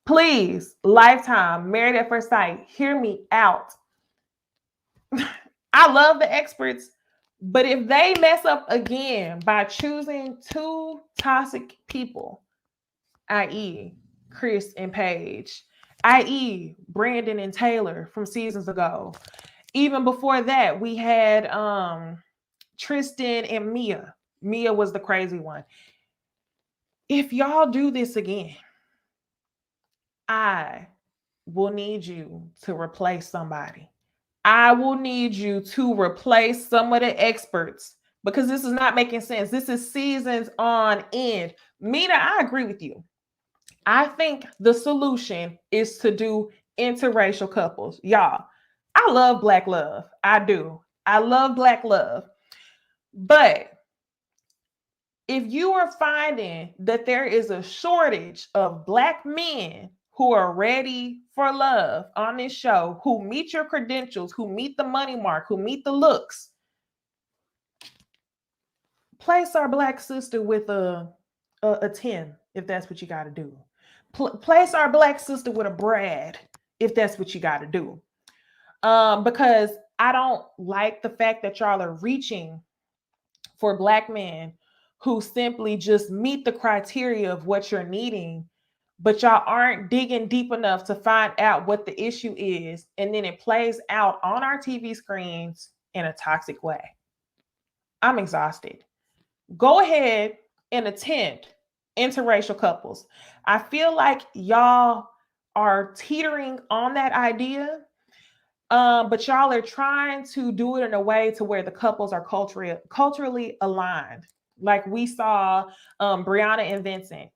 Please, Lifetime, Married at First Sight, hear me out. I love the experts, but if they mess up again by choosing two toxic people, i.e., Chris and Paige, i.e., Brandon and Taylor from seasons ago. Even before that, we had Tristan and Mia. Mia was the crazy one. If y'all do this again, I will need you to replace somebody. I will need you to replace some of the experts because this is not making sense. This is seasons on end. Mina, I agree with you. I think the solution is to do interracial couples. Y'all, I love Black love. I do. I love Black love. But if you are finding that there is a shortage of Black men who are ready for love on this show, who meet your credentials, who meet the money mark, who meet the looks, place our Black sister with a 10, if that's what you got to do. Place our Black sister with a Brad, if that's what you got to do. Because I don't like the fact that y'all are reaching for Black men who simply just meet the criteria of what you're needing, but y'all aren't digging deep enough to find out what the issue is. And then it plays out on our TV screens in a toxic way. I'm exhausted. Go ahead and attempt interracial couples. I feel like y'all are teetering on that idea, but y'all are trying to do it in a way to where the couples are culturally aligned. Like we saw Brianna and Vincent.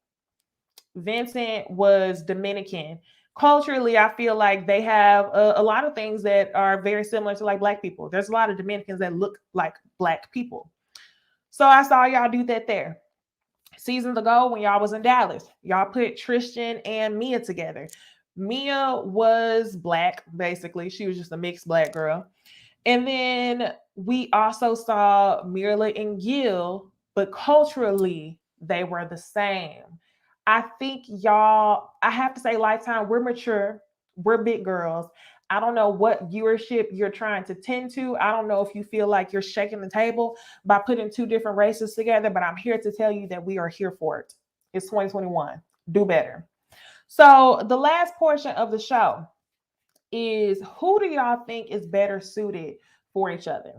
Vincent was Dominican. Culturally, I feel like they have a lot of things that are very similar to like Black people. There's a lot of Dominicans that look like Black people. So I saw y'all do that there. Seasons ago, when y'all was in Dallas, y'all put Tristan and Mia together. Mia was Black, basically. She was just a mixed Black girl. And then we also saw Mirla and Gil, but culturally, they were the same. I think y'all, I have to say, Lifetime, we're mature, we're big girls. I don't know what viewership you're trying to tend to. I don't know if you feel like you're shaking the table by putting two different races together, but I'm here to tell you that we are here for it. It's 2021. Do better. So, the last portion of the show is, who do y'all think is better suited for each other?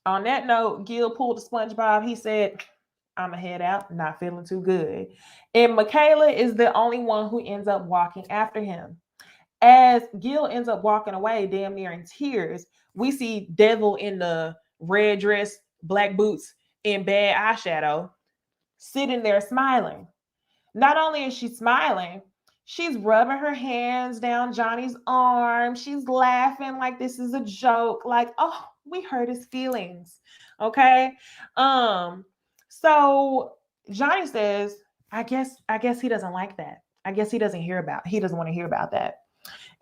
On that note, Gil pulled the SpongeBob. He said, "I'm going to head out, not feeling too good." And Michaela is the only one who ends up walking after him. As Gil ends up walking away, damn near in tears, we see Devil in the red dress, black boots, and bad eyeshadow sitting there smiling. Not only is she smiling, she's rubbing her hands down Johnny's arm. She's laughing like this is a joke, like, oh, we hurt his feelings. Okay. So Johnny says, I guess he doesn't like that. I guess he doesn't want to hear about that.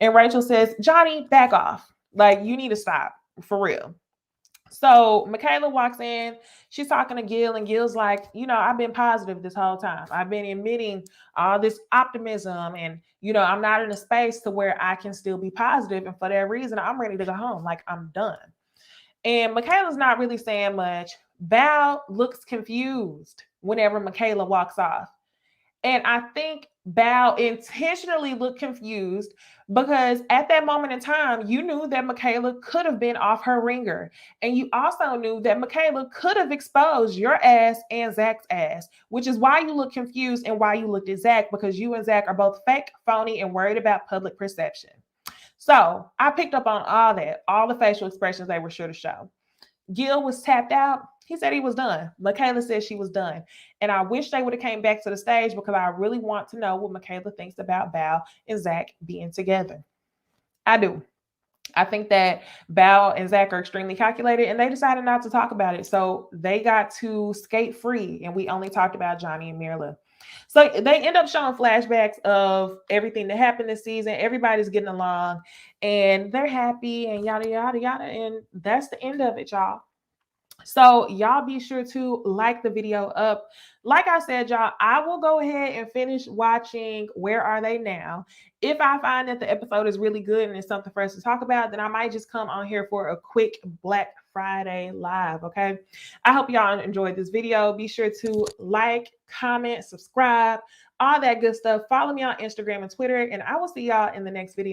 And Rachel says, Johnny, back off. Like, you need to stop for real. So Michaela walks in, she's talking to Gil, and Gil's like, I've been positive this whole time. I've been emitting all this optimism, and, I'm not in a space to where I can still be positive. And for that reason, I'm ready to go home. Like, I'm done. And Michaela's not really saying much. Val looks confused whenever Michaela walks off. And I think Bao intentionally looked confused because at that moment in time, you knew that Michaela could have been off her ringer. And you also knew that Michaela could have exposed your ass and Zach's ass, which is why you look confused and why you looked at Zach, because you and Zach are both fake, phony, and worried about public perception. So I picked up on all that, all the facial expressions they were sure to show. Gil was tapped out. He said he was done. Michaela said she was done. And I wish they would have came back to the stage because I really want to know what Michaela thinks about Bao and Zach being together. I do. I think that Bao and Zach are extremely calculated, and they decided not to talk about it. So they got to skate free, and we only talked about Johnny and Mirla. So they end up showing flashbacks of everything that happened this season. Everybody's getting along, and they're happy, and yada, yada, yada. And that's the end of it, y'all. So y'all be sure to like the video up. Like I said, y'all, I will go ahead and finish watching Where Are They Now. If I find that the episode is really good and it's something for us to talk about, then I might just come on here for a quick Black Friday live, okay? I hope y'all enjoyed this video. Be sure to like, comment, subscribe, all that good stuff. Follow me on Instagram and Twitter, and I will see y'all in the next video.